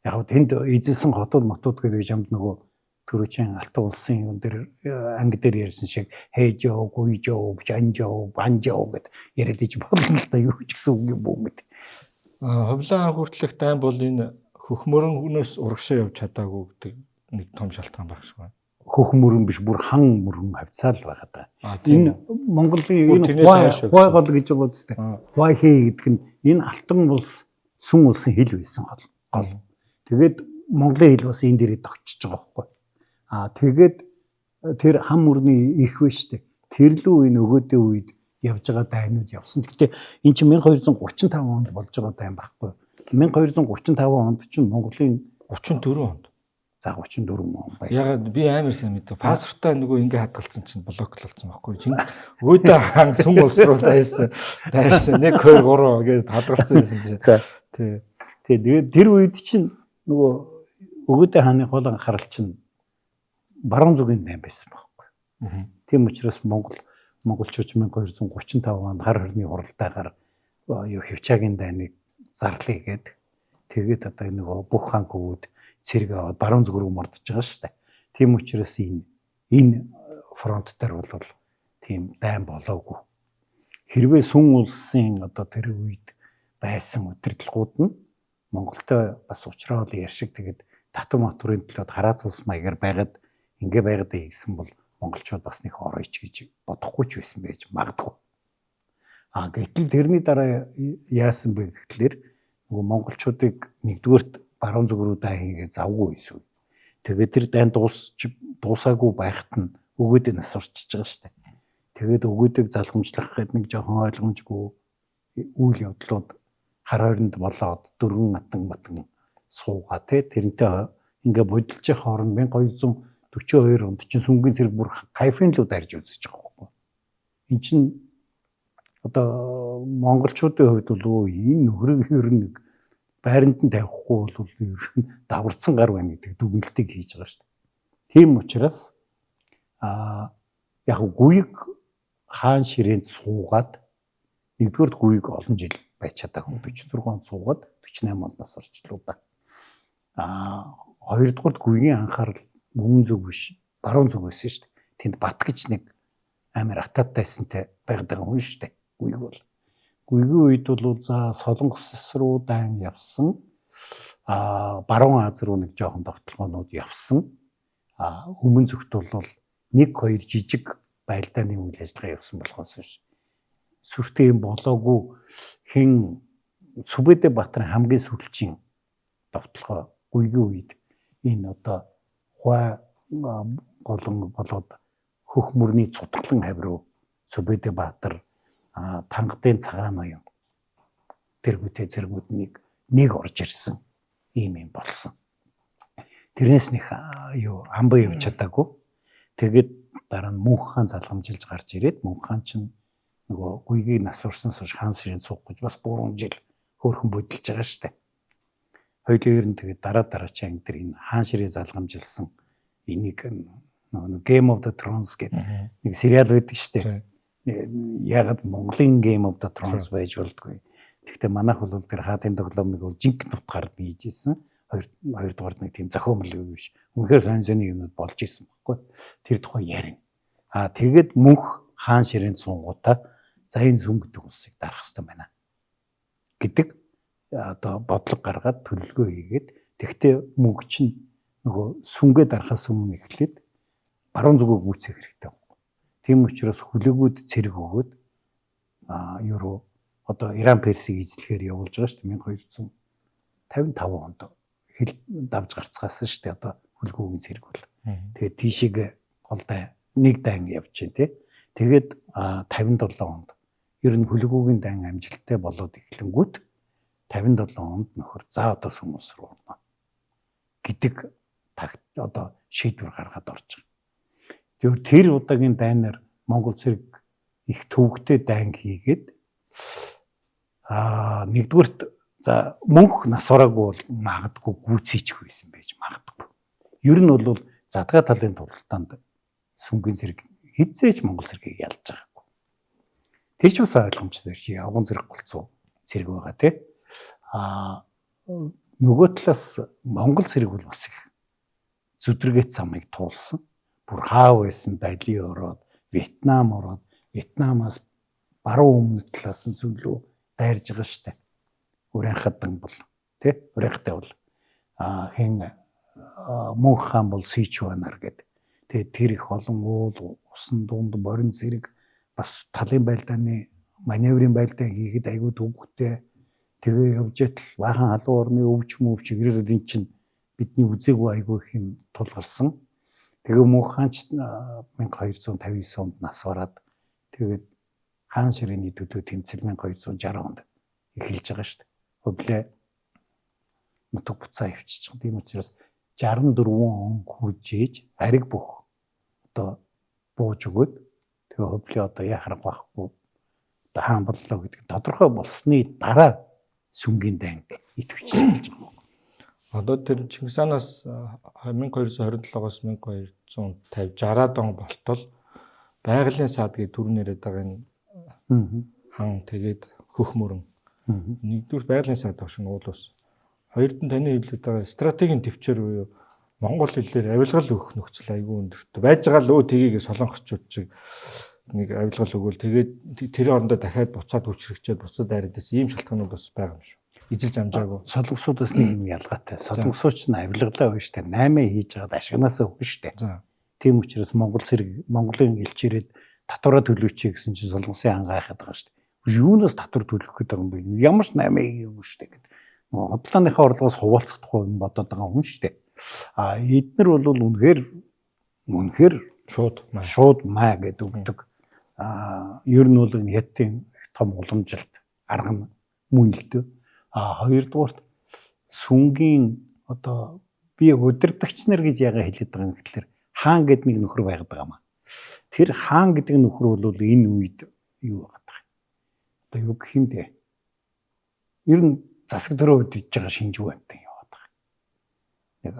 Яг тэнд эзэлсэн хотууд гэж ямд нөгөө түрүүчийн алтан улсын юм дээр анги дээр ярьсан шиг хээжөө, гүйжөө, жанжөө, банжөө гэд яриад иж болно л да юу ч гэсэн үг юм бүү мэд. Ховлын хүртэлх дайн бол энэ хөхмөрөн хүнээс урагшаа явж чадаагүй гэдэг нэг том шалтгаан баг шиг байна. Хөх мөрөн биш бүр хан мөрөн хавцаал байгаа да. Энэ Монголын энэ хой гол гэж байгаа үстэй. Хой хээ гэдэг нь энэ алтан улс сүм улсын хил байсан гол. Тэгээд Монголын хил бас энэ дээрээ тогтчихж байгаа байхгүй. Тэгээд тэр хам мөрний их вэ штэ. Тэр лүү энэ өгөөдөө үед явж байгаа дайнууд явсан. Гэхдээ эн чинь 1235 онд болж байгаа дайн байхгүй. 1235 онд чинь Монголын 34 онд. За 34 он бай. Ягаад би амар сайн мэдээ. Паспортаа нөгөө ингэ хадгалсан чинь блок болсон байхгүй. Чин өөдөө хаан сүм улс руу дайсан 1 2 3 гээд хадгалсан байсан чинь. За тэгээд тэр үед чинь нөгөө өгөөдөө хааны гол анхаарал чинь баруун зүгийн дайн байсан байхгүй. Тийм учраас монголчууд 1235 онд хар хорны хуралдаагаар юу Хевчагийн дайныг зарлая гээд тэгээд одоо нөгөө бүх хаан хөвүүд цэрэг аваад баруун зүг рүү мордож байгаа шүү дээ. Тийм учраас энэ фронт дээр бол тийм дайн болоогүй. Хэрвээ сүм улсын одоо тэр үед байсан удирдлагууд нь Монголтой бас уулзрал яршиг тэгээд татвар матурын төлөөд хараад улс маягаар байгаад ингээ байгаад гэсэн бол монголчууд бас нэг оройч гэж бодохгүй ч байсан байж магадгүй. Гэтэл тэрний дараа яасан бэ гэхлээр нөгөө монголчуудыг нэгдүгээрт баруун зүг рүү дайн хийгээ завгүй байсан. Тэгээд тэр дайн дуусаагүй байхад нь өгөөдөө нас орчиж байгаа шүү дээ. Тэгээд өгөөдөг залгамжлах гэдэг нэг жоохон ойлгомжгүй үйл явдлууд хар хойронд болоод дөрвөн атан суугаа тэрнтэй ингээ бодилж явах хооронд 1242 онд чинь сүнгийн зэрэг бүр кайфын лүү дарж үзэж байгаа байхгүй. Энд чинь одоо монголчуудын хувьд бол энэ нөхрийг ер нь байранд нь тавихгүй бол ер нь даварцсан гар байна гэдэг дүгнэлтийг хийж байгаа шүү дээ. Тийм учраас яг гүйг хаан ширээнд суугаад нэгдүгээр гүйг олон жил байж чадаагүй 46 он суугаад 48 онд нас орчлоо да. Хоёрдугаар гүйгийн анхаарал өмнө зүг биш баруун зүг байсан шүү дээ. Тэнд бат гэж нэг амар атаатайсантай байгаад байгаа хүн шүү дээ. Гүйг бол гүйгийн үед бол за Солонгос руу дайн явсан. Баруун Аз руу нэг жоохон довтлогоонууд явсан. Өмнө зүгт бол 1-2 жижиг байлдааны үйл ажиллагаа явсан болохоос биш. Сүртэй юм болоогүй хэн Сүбэдэ Баатарын хамгийн сүүлчийн довтлогоо гүйгийн үед энэ одоо хой голон болоод хөх мөрний цутгалан хавь Сүбэдэ Баатар тангадын цагаан ноён тэргүүтэй зэргүүд нэг орж ирсэн юм болсон. Тэрнээс нэг амбаа явж чадаагүй. Тэгээд дараа нь Мөнх хаан залгамжилж гарч ирээд Мөнх хаан чинь нөгөө гүйгийг нас урснаас хойш хаан ширээнд суух гэж бас 3 жил хөөрхөн бодилж байгаа шүү дээ. Хоёулаа ер нь тэгээд дараа чи анги дээр энэ хаан ширээ залгамжилсан энийг Game of the Thrones гэдэг нэг сериал байдаг шүү дээ. Ягд Монголын Game of the Thrones байж болдгүй. Гэхдээ манайх бол тэр хаадын тоглоомыг бол жинхэнэ утгаар бийж исэн. Хоёрдугаар нэг тийм зохиомл биш. Үнэхээр сонь юмуд болж исэн баггүй. Тэр тухай ярина. Тэгээд мөнх хаан ширээнд сунгуудаа за энэ сүм гэдэг улсыг дарах хэрэгтэй байна гэдэг одоо бодлого гаргаад төлөвлөгөө хийгээд тэгтээ мөнх чинь нөгөө сүнгээ дарахаас өмнө эхлээд баруун зүгөө гүйцэх хэрэгтэй байна. Тийм учраас хүлээгүүд цэрэг өгөөд евро одоо Иран Персийг эзлэхээр явуулж байгаа шүү дээ 1255 онд хил давж гарцгаасан шүү дээ одоо хүлгүүгийн цэрэг бол. Тэгээд тийшээ голдоо нэг дан явж чинь тий. Тэгээд 57 онд ер нь хүлгүүгийн дан амжилттай болоод эхлэнгүүт 57 онд нөхөр за одоо сүмс рүү орно гэдэг одоо шийдвэр гаргаад орж байгаа. Тэр удаагийн дайнаар Монгол цэрэг их төвөгтэй дайн хийгээд нэгдүгürt за мөнх нас ороогүй бол магадгүй гүйцээчих байсан байж магадгүй. Ер нь бол задгаа талын тултанд сүнгийн цэрэг хизээч Монгол цэргийг ялж байгаагүй. Тэр ч бас ойлгомжтой шүү. Явган зэрэг голцоо цэрэг байгаа тий. Нөгөө талаас Монгол цэрэг бол бас их зүдрэгэт замыг туулсан. Бүр хаав байсан Далийн ороод Вьетнам ороод Вьетнамаас баруун өмнөд талаас нь сүлөө дайрж байгаа штэ. Урайхадан бол тий урайхтай бол хэн мөнх хаан бол Сичуанаар гэдэг. Тэгээ тэр их олон уул усан дунд борин зэрэг бас талын байлдааны маневрын байлдаа хийхэд айгүй төвөгтэй. Тэгээ явж ятал баахан халуун орны өвч ерөөсөө энэ чинь бидний үзээгүй айгүй их юм тулгарсан. Тэгээ мөнх хаан 1259 онд нас бараад тэгээд хаан ширээний төлөө тэмцэл 1260 онд эхэлж байгаа шүү дээ. Өглөө нутаг буцаа явчихж байгаа. Тийм учраас 64 он хүрж ээж ариг бүх одоо бууж өгөөд тэгээ өглөө одоо яхах байхгүй одоо хаан боллоо гэдэг тодорхой болсны дараа сүнгийн дайнд итгэж хэлж байгаа. Одоо тэр Чингис хаанаас 1227-оос 1250 60-аад он болтол байгалийн саад гэдэг төр нэрэд байгаа энэ хан тэгээд хөх мөрөн нэгдүгээр байгалийн саад багш нь уул ус. Хоёрд нь таны хэлээд байгаа стратегийн төвчээр буюу монгол хэлээр авилгал өгөх нөхцөл айгүй өндөртэй. Байж байгаа л өө тгийгээ солонгосчууд чиг нэг авилгал өгөөл тэгээд тэр орондоо дахиад буцаад хүчрэгчээд буцаад дайраад ийм шалтгаанууд бас байгаа юм шүү. Эзэлж амжаагүй. Солонгосуудаас нэг юм ялгаатай. Солонгосууч нь авилгалаа өгнө штэ 8 хийж байгаад ашигнаасаа өгнө штэ. Тийм учраас Монгол цэрэг Монголын элч ирээд татвараа төлөөч гэсэн чинь солонгосын ан гайхаад байгаа штэ. Юунаас татвар төлөх гэдэг юм бэ? Ямар ч 8 хийгээгүй штэ гэдэг. Хотлооныхаа орлогоос хуваалцах тухай юм бодоод байгаа хүн штэ. Эднэр бол үнэхээр шууд маа гэдэг өгдөг. Ер нь бол энэ хятадын том уламжилт арга нь мөн л дээ. Хоёрдугаарт сүнгийн одоо би удирдагч нар гэж яагаад хэлээд байгаа юм гэхэлэр хаан гэдэг нэг нөхөр байгаад байгаа маа. Тэр хаан гэдэг нөхөр бол энэ үед юу байгаад байгаа. Одоо юу гэх юм бэ? Ер нь засаг төрөө өдөж байгаа шинж үү амтан яваад байгаа. Нэг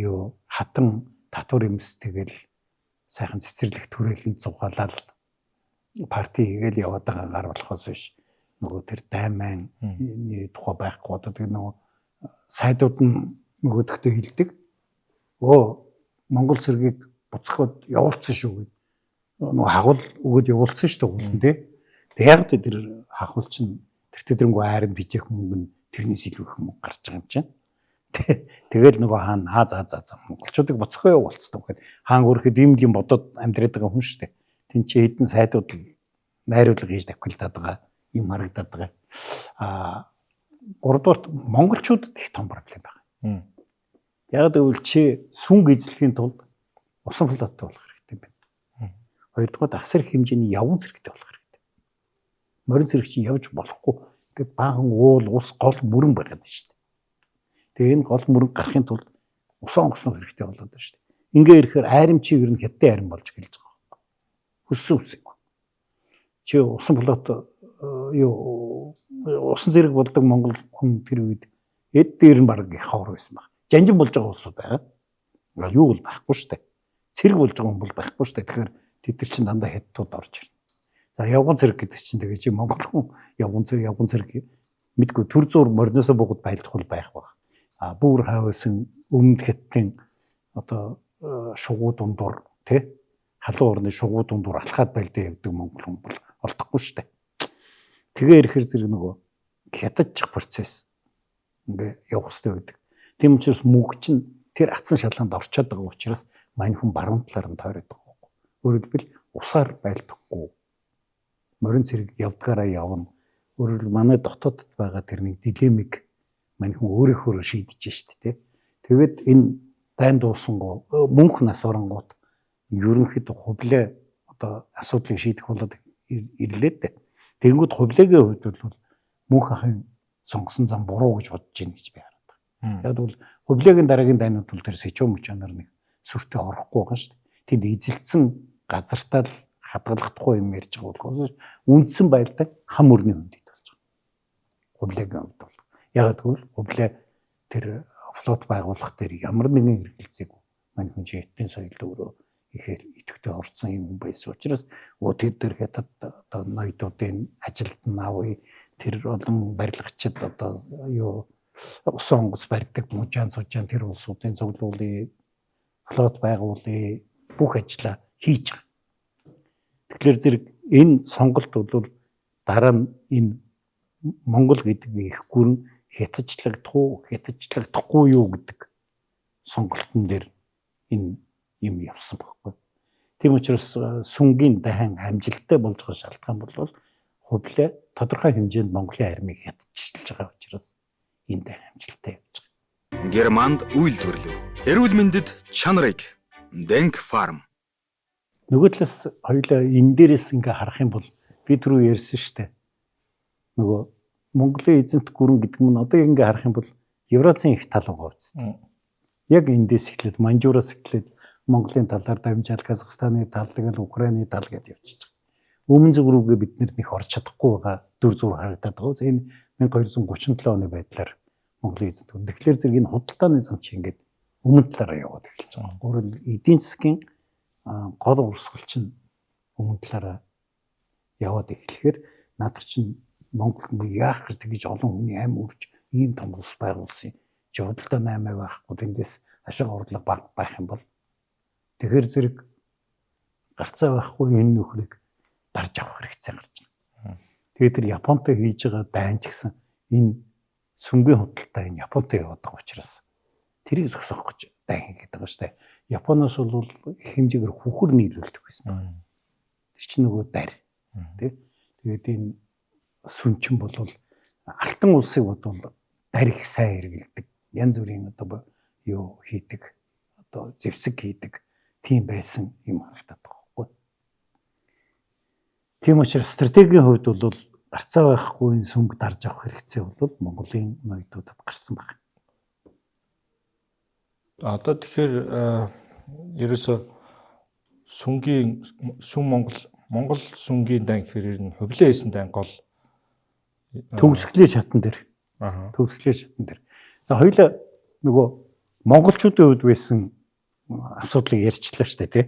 юу хатан татвар юмс тэгэл сайхан цэцэрлэг төрөлөнд зугаалал парти хийгээл яваад байгаа гар болохоос биш. Нөгөө тэр дайман тухай байхгүй одоо тэр нөгөө сайдууд нь нөгөөдөгтөө хилдэг. Монгол цэргийг буцахад явуулсан шүү гэдэг. Нөгөө хагуул өгөөд явуулсан шүү дээ тий. Тэг яг тэр хагуул чинь тэр тэдрэнгүү айранд бижих мөнгө нь тэрнээс илүү их мөнгө гарч байгаа юм чинь. Тэгэл нөгөө хаан за монголчуудыг буцахгүй явуулсан гэхэд хаан өөрөөхөд ийм юм бодоод амьдраад байгаа хүн шүү дээ. Тин чи хэдэн сайдууд найруулга хийж давхилдаад байгаа. Юм харагдаад байгаа. Гуравдугаар монголчуудад их том проблем байна. Яг гэвэл чи сүнг эзлэхийн тулд усан флоттой болох хэрэгтэй байна. Хоёрдугаар асар их хэмжээний явган цэрэгтэй болох хэрэгтэй. Морин цэрэг чинь явж болохгүй. Ингээд баахан уул ус гол мөрөн байгаад байна шүү дээ. Тэгээ энэ гол мөрөн гарахын тулд усан онгоцноо хэрэгтэй болоод байна шүү дээ. Ингээ ирэхээр айрам чи ер нь хятад айрам болж гэлж байгаа. Хүссэн үсэхгүй. Чи усан флот усан зэрэг болдог монгол хүн тэр үед эд дээр нь баг их ховор байсан баг. Жанжин болж байгаа улсууд байгаа. Юу бол байхгүй шүү дээ. Цэрэг болж байгаа хүн бол байхгүй шүү дээ. Тэгэхээр тэд нар чинь дандаа хятадууд орж ирнэ. За явган цэрэг гэдэг чинь тэгээ чи монгол хүн явган цэрэг мэдгүй төр зур морноосоо богд байлдах бол байх баг. Бүр хавсан өмнөд хэттийн одоо шугуу дундуур тий халуун орны шугуу дундуур алхаад байлдаа явдаг монгол хүн бол олдохгүй шүү дээ. Тэгээ ирэхээр зэрэг нөгөө хятадчих процесс ингээ явах хэрэгтэй байдаг. Тийм учраас мөнх чинь тэр атсан шалганд орчоод байгаа учраас мань хүн баруун талаар нь тойроод байгаа. Өөрөөр хэлбэл усаар байлдахгүй. Морин цэрэг явдгаараа явна. Өөрөөр манай дотоодд байгаа тэрний дилемик мань хүн өөрийнхөө шийдэж штэ тий. Тэгээд энэ дайн дуусангуу мөнх нас орангууд ерөнхийдөө хувлаа одоо асуудлыг шийдэх болоод ирлээ дээ. Тэгэнгүүт хувлаагийн хувьд бол мөнх ахын сонгосон зам буруу гэж бодож байна гэж би хараад байна. Яг бол хувлаагийн дараагийн дайнууд бол тэр сэчөө мөчөнөр нэг сүртэй орохгүй байгаа шүү дээ. Тэнд эзэлсэн газартаа л хадгалахдахгүй юм ярьж байгаа бол үндсэн байртай хам өрний хөндөд болж байгаа. Хувлаагийн хувьд бол яг тэгвэл хувлаа тэр флот байгуулах дээр ямар нэгэн хэрэгэлцээг мань хүн жийтэн соёл өөрөө ихээр идэвхтэй орцсон юм байсан учраас тэр дээр хятад одоо ноёдуудын ажилд нь авъя тэр олон барилгачид одоо юу усан онгоц барьдаг мужаан цужаан тэр улсуудын зөвлөлөө флот байгуулъя бүх ажлаа хийж байгаа. Тэгэхээр зэрэг энэ сонголт бол дараа нь энэ Монгол гэдэг их гүрэн хятадчлагдахгүй юу гэдэг сонголтын дээр энэ юм явсан байхгүй. Тийм учраас сүнгийн дахин амжилттай болж байгаа шалтгаан бол хувлаа тодорхой хэмжээнд Монголын армийг хятадчилж байгаа учраас энэ дахин амжилттай явж байгаа. Германд үйлдвэрлэв. Эрүүл мэндэд чанарыг Denk Farm. Нөгөө талаас хоёулаа энэ дээрээс ингээ харах юм бол би түрүү ярьсан шүү дээ. Нөгөө Монголын эзэнт гүрэн гэдэг нь одоо ингээ харах юм бол Евразийн их тал байгаа үстэй. Яг эндээс эхлээд Манжуураас эхлээд Монголын талаар дамжаал Казахстаны тал, Украины тал гэдээ явчихж байгаа. Өмнө зүг рүүгээ бид нэг орч чадахгүй байгаа дүр зур харагдаад байгаа. Энэ 1237 оны байдлаар Монголын эзэнт гүрэн. Тэгэхээр зэрэг энэ худалдааны зам чи ингээд өмнө талаараа яваад эхэлж байгаа. Өөрөөр эдийн засгийн гол урсгал чинь өмнө талаараа яваад эхлэхээр наадах чинь Монгол яах гэж тэгж олон хүний амь үрж ийм том улс байгуулсан. Худалдаа 8% байхгүй тэндээс ашиг орлого бага байх юм бол тэгэхээр зэрэг гарцаа байхгүй энэ нөхрийг дарж авах хэрэгцээ гарч байгаа. Тэгээд тэр Японтой хийж байгаа дайн ч гэсэн энэ сүнгийн худалдаа энэ Японтой яваад байгаа учраас тэрийг зогсоох гэж дайн хийгээд байгаа шүү дээ. Японоос бол их хэмжээгээр хүүхэр нийлүүлдэг байсан. Тэр чинь нөгөө дарь. Тэ. Тэгээд энэ сүнчин бол алтан улсыг бодвол дарь их сайн хэрэгэлдэг. Янз бүрийн одоо юу хийдэг. Одоо зэвсэг хийдэг. Тийм байсан юм харагдаад байгаа байхгүй. Тийм учраас стратегийн хувьд бол гарцаа байхгүй сүнг дарж авах хэрэгцээ бол Монголын ноёдуудад гарсан байна. Одоо тэгэхээр ерөөсө сүнгийн сүн Монгол сүнгийн дан гэхээр ер нь хувлаа хийсэн дан гол төгсгөлийн шатан дээр. Төгсгөлийн шатан дээр. За хоёулаа нөгөө монголчуудын хувьд байсан асуудлыг ярьчлаа шүү дээ тий.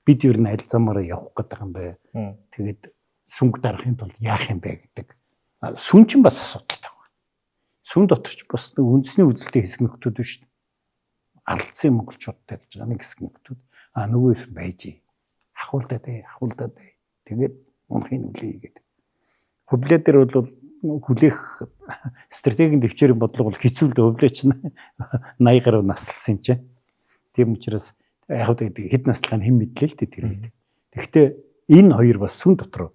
Бид ер нь аль замаараа явах гэдэг юм бэ. Тэгээд сүнг дарахын тулд яах юм бэ гэдэг. Сүн чинь бас асуудалтай байна. Сүн дотор ч бас үндэсний үзэлтэй хэсэг нөхдүүд биш шүү дээ. Алдсан монголчуудтай гэж байгаа нэг хэсэг нөхдүүд. Нөгөөс байж ахуулдаа дээ. Тэгээд унахын үлээ гэдэг. Хувлаа дээр бол хүлээх стратегийн төвчээрийн бодлого бол хэцүү л хувлаа чинь 80 гаруй наслсан юм чинь. Тийм учраас яг гэдэг хэд наслах нь хэн мэдлээ л дээ тэр үед. Тэгэхдээ энэ хоёр бас сүн дотор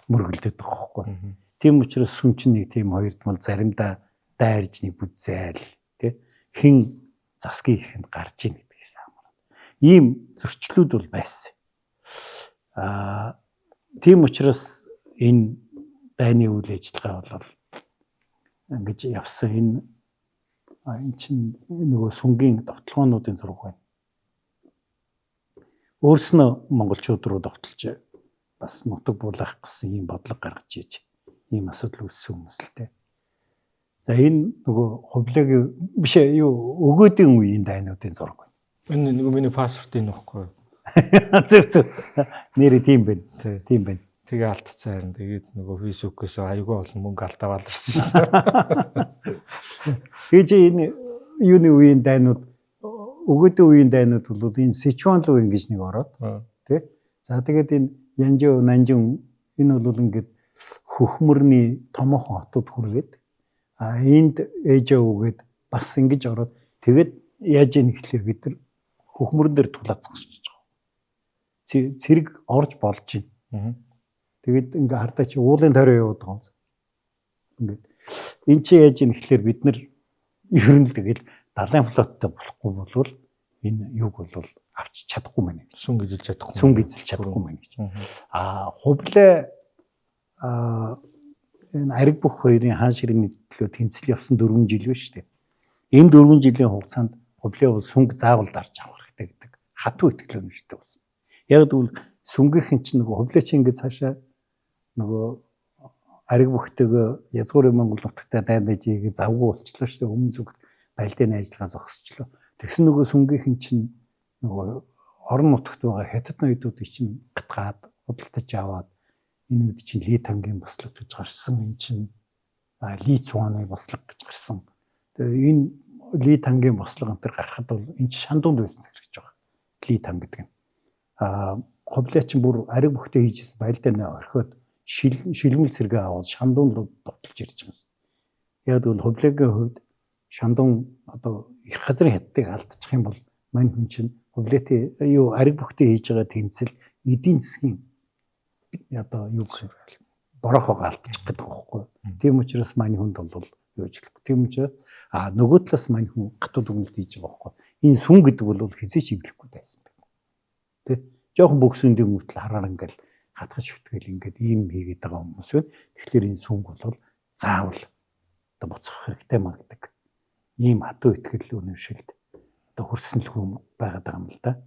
мөргөлдөд байгаа байхгүй. Тийм учраас сүн чинь нэг тийм хоёрдмал заримдаа дайрж нэг бүзээл тий хэн засгийн ихэнд гарч ийн гэдгээс хамаарна. Ийм зөрчлүүд бол байсан. Тийм учраас энэ дайны үйл ажиллагаа бол ингэж явсан энэ чинь нөгөө сүнгийн довтлогоонуудын зураг байна. Өөрснөө монголчууд руу довтолж бас нутаг буулгах гэсэн ийм бодлого гаргаж иж ийм асуудал үүссэн хүмүүс л дээ. За энэ нөгөө хувлагийн биш юу өгөөдийн үеийн дайнуудын зураг байна. Энэ нөгөө миний паспортын нөхгүй. Зөв. Нэрээ тийм байна. Тийм байна. Тэгээ алдцсан харин тэгээд нөгөө фейсбુકээс аягүй олон мөнгө алдаа баларсан шээ. Тэгэж энэ юуны үеийн дайнууд өгөөдөө үеийн дайнууд бол энэ Сычуан руу ингэж нэг ороод тий. За тэгээд энэ Янжуу, Нанжин энэ бол ингээд хөхмөрний томоохон хотод хүргээд энд ээжээ өгөөд бас ингэж ороод тэгээд яаж ийм ихлээр бид нар хөхмөрөн дээр тулаацчихж байгаа. Цэрэг орж болж байна. Тэгээд ингээ хардаа чи уулын тойроо яваад байгаа юм. Ингээд эн чи яаж ийм ихлээр бид нар ер нь л тэгэл далайн флоттой болохгүй болвол энэ юг бол авч чадахгүй мэн. Сүн гизэж чадахгүй. Сүн гизэж чадахгүй мэн гэж. Хувлаа энэ ариг бүх хоёрын хаан ширээний төлөө тэмцэл явсан 4 жил байна шүү дээ. Энэ 4 жилийн хугацаанд хувлаа бол сүнг заавал дарж авах хэрэгтэй гэдэг хатуу итгэлөө нэгтэй болсон. Яг тэгвэл сүнгийнхэн чинь нөгөө хувлаа чинь ингээд цаашаа нөгөө ариг бүхтэйгээ язгуурын Монгол нутагтай дайнаж ийгээ завгүй болчлоо шүү дээ. Өмнө зүг байлдааны ажиллагаа зогсчлоо. Тэгсэн нөгөө сүнгийнхэн чинь нөгөө орон нутагт байгаа хятад ноёдуудыг чинь гатгаад худалдаж аваад энэ үед чинь Ли Тангийн бослог гэж гарсан. Энэ чинь Ли Цуаны бослог гэж гарсан. Тэгээ энэ Ли Тангийн бослог энэ төр гарахад бол энэ Шандуунд байсан зэрэг гэж байгаа. Ли Тан гэдэг нь. Хувлаа чинь бүр ариг бүхтэй хийжсэн байлдааны орхиод шилмэл зэрэгээ аваад Шандуунд руу довтолж ирж байгаа. Яг бол хувлаагийн хувьд Шандуун одоо их газрын хятадыг алдчих юм бол мань хүн чинь хувлаатай юу ариг бүхтэй хийж байгаа тэмцэл эдийн засгийн одоо юу гэхээр борохоо алдчих гэдэг байхгүй. Тийм учраас мань хүнд бол юу гэж хэлэх. Тийм учраас нөгөө талаас мань хүн гатууд өгнөлт хийж байгаа байхгүй. Энэ сүн гэдэг бол хизээч ивлэхгүй байсан байна. Тэ? Жохон бөхсөндийн мөтл хараар ингээл хатгаж шүтгэл ингээд ийм хийгээд байгаа хүмүүс байна. Тэгэхээр энэ сүнг бол заавал одоо буцах хэрэгтэй магдаг. Ийм хатуу итгэл үнэмшилд одоо хөрсөн л хүм байгаад байгаа юм л да.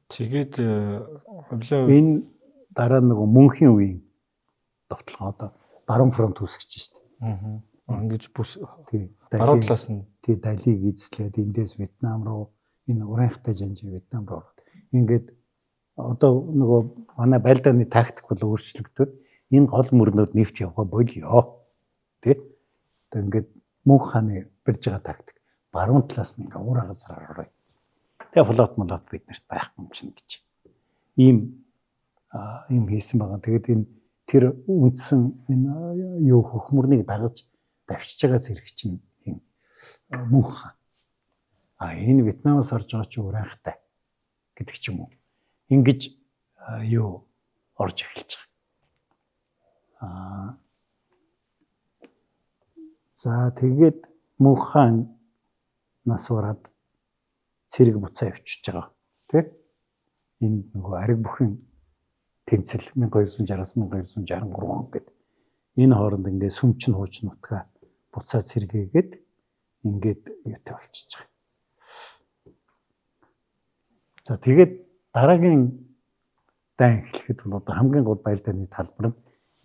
Тэгээд хувлаа Энэ дараа нөгөө мөнхийн үеийн довтлогоо одоо баруун фронт үүсгэж штэ. Ингэж бүс Тий. баруун талаас нь тий далийг эзлээд эндээс Вьетнам руу энэ Уранхтай жанжи Вьетнам руу ороод ингээд одоо нөгөө манай байлдааны тактик бол өөрчлөгдөд энэ гол мөрнөд нефт явгаа болио. Тий. Одоо ингээд мөнх хааны барьж байгаа тактик баруун талаас нь ингээ уураа газраар орё. Тэгээ флот биднэрт байхгүй юм чинь гэж. Ийм хийсэн байгаа. Тэгээд энэ тэр үндсэн энэ юу хөхмөрнийг дагаж давшиж байгаа зэрэг чинь тийм мөнх. Энэ Вьетнамаас орж байгаа чи Уранхтай гэдэг ч юм уу. Ингиж юу орж эхэлж байгаа. За тэгээд мөнх хаан нас ураад цэрэг буцаа явчихж байгаа. Тэ? Энэ нөгөө ариг бүхэн тэмцэл 1260-аас 1263 он гэдэг. Энэ хооронд ингээд сүмчин хууч нутгаа буцаа сэргээгээд ингээд юутай болчихж байгаа. За тэгээд дараагийн дан эхлэхэд бол одоо хамгийн гол байлдааны талбар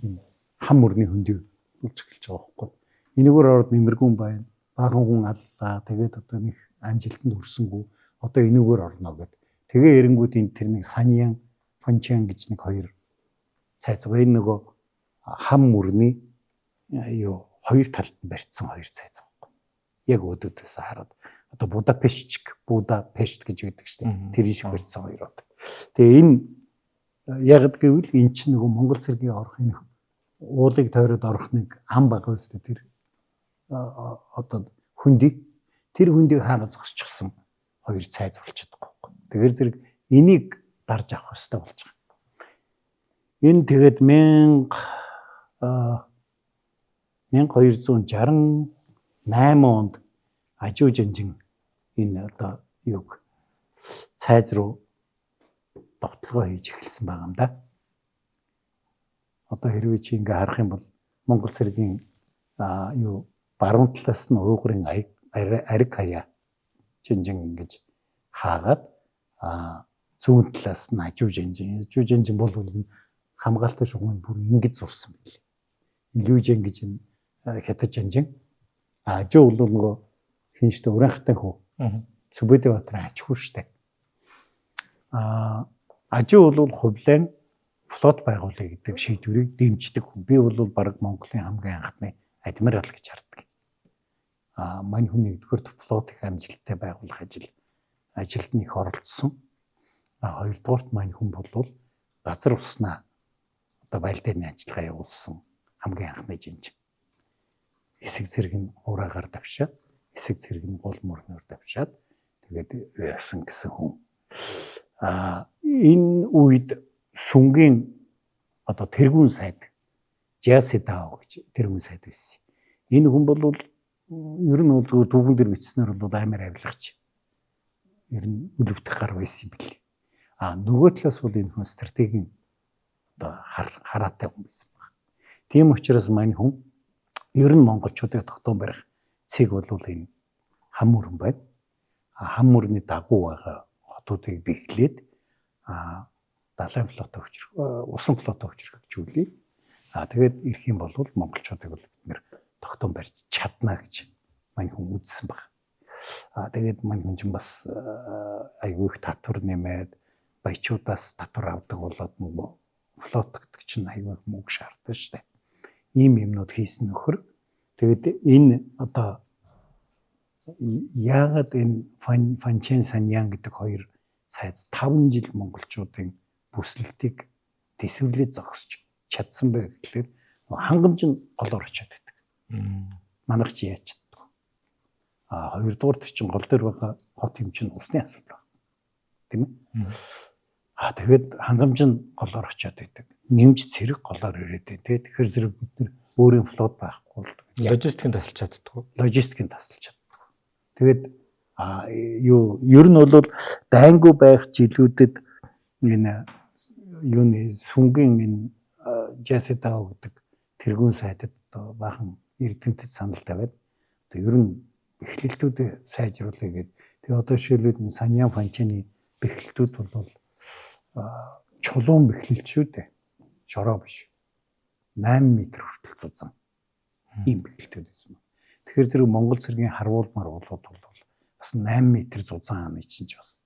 нь хам мөрний хөндий болж эхэлж байгаа байхгүй. Энэгээр ороод нэмэргүн байна. Баахан хүн аллаа. Тэгээд одоо нэг амжилтанд хүрсэнгүй. Одоо энэгээр орно гэд. Тэгээ эренгүүд энэ тэр нэг Саньян, Фончан гэж нэг хоёр цайзгаа энэ нөгөө хам мөрний юу хоёр талд нь барьцсан хоёр цайзгаа байхгүй. Яг өдөөдөөс хараад одоо Будапешт гэж байдаг шүү дээ. Тэр шиг барьцсан хоёр одоо. Тэгээ энэ яг гэвэл эн чинь нөгөө Монгол цэргийн орох энэ уулыг тойроод орох нэг ам байгаа үстэй тэр одоо хүндий тэр хүндийг хаана зогсчихсан хоёр цайз болчиход байгаа байхгүй. Тэгэхээр зэрэг энийг дарж авах хэрэгтэй болж байгаа. Энэ тэгээд 1268 онд Ажуу жанжин энэ одоо юг цайз руу довтлогоо хийж эхэлсэн байгаа юм да. Одоо хэрвээ чи ингээ харах юм бол Монгол цэргийн юу баруун талаас нь уйгурын ариг хаяа жанжин ингэж хаагаад зүүн талаас нь Ажуу жанжин бол хамгаалтай шугамын бүр ингэж зурсан байл. Илүүжэн гэж энэ хятад жанжин Ажуу бол нөгөө хинштэй Уранхтай хөө. Сүбэдэ Баатарын аж хүү штэ. Ажуу бол хувлаан флот байгуулъя гэдэг шийдвэрийг дэмждэг хүн. Би бол бараг Монголын хамгийн анхны адмирал гэж хардаг. Мань хүн нэгдүгээр флотыг амжилттай байгуулах ажилд нь их оролцсон. Хоёрдугаарт мань хүн бол газар уснаа одоо байлдааны ажиллагаа явуулсан хамгийн анхны жинж. Хэсэг зэрэг нь ураагаар давшаад, хэсэг зэрэг нь гол мөрнөөр давшаад тэгээд яасан гэсэн хүн. Энэ үед сүнгийн одоо тэргүүн сайд Жасидао гэж тэргүүн сайд байсан. Энэ хүн бол ер нь бол түүхэн дээр бичснээр бол амар авилгач. Ер нь өлөвдөх гар байсан юм билээ. Нөгөө талаас бол энэ хүн стратегийн одоо хараатай хүн байсан баг. Тийм учраас мань хүн ер нь монголчуудыг тогтоон барих цэг бол энэ хам мөрөн байна. Хам мөрний дагуу байгаа хотуудыг биелээд далайн флотоо усан флотоо хөчрөгжүүлээ. Тэгээд ирэх юм бол монголчуудыг бол бид нэр тогтоон барьж чадна гэж мань хүн үзсэн баг. Тэгээд мань хүн ч бас айгүй их татвар нэмээд баячуудаас татвар авдаг болоод флот гэдэг чинь айгүй мөнгө шаарддаг шүү дээ. Ийм юмнууд хийсэн нөхөр. Тэгээд энэ одоо яагаад энэ Фанчэн Саньян гэдэг хоёр цайз 5 жил монголчуудын бүслэлтийг дэсвэрлэж зогсож чадсан бай гэхлээр хангамж нь голоор очиод байдаг. Манайх чи яаж чаддаг. Хоёрдугаар чинь гол дээр байгаа хот юм чинь усны асуудал байна. Тийм ээ. Тэгээд хангамж нь голоор очиод байдаг. Нэмж цэрэг голоор ирээд байна. Тэгэхээр зэрэг бид нар өөрийн флот байхгүй бол логистикийн тасалж чаддаг. Логистикийн тасалж чаддаг. Тэгээд ер нь бол дайнгүй байх жилүүдэд энэ юуны сүнгийн энэ Жасидао гэдэг тэргүүн сайдад одоо баахан эрдэмтэд санал тавиад одоо ер нь бэхлэлтүүдээ сайжруулъя гэдэг. Тэгээ одоо жишээлбэл Саньян Фанчэний бэхлэлтүүд бол чулуун бэхлэлт шүү дээ. Жороо биш. 8 м хүртэл зузан. Ийм бэхлэлтүүд байсан. Тэгэхээр зэрэг Монгол цэргийн харвуул марвуулууд бол бас 8 м зузан хааны чинь ч бас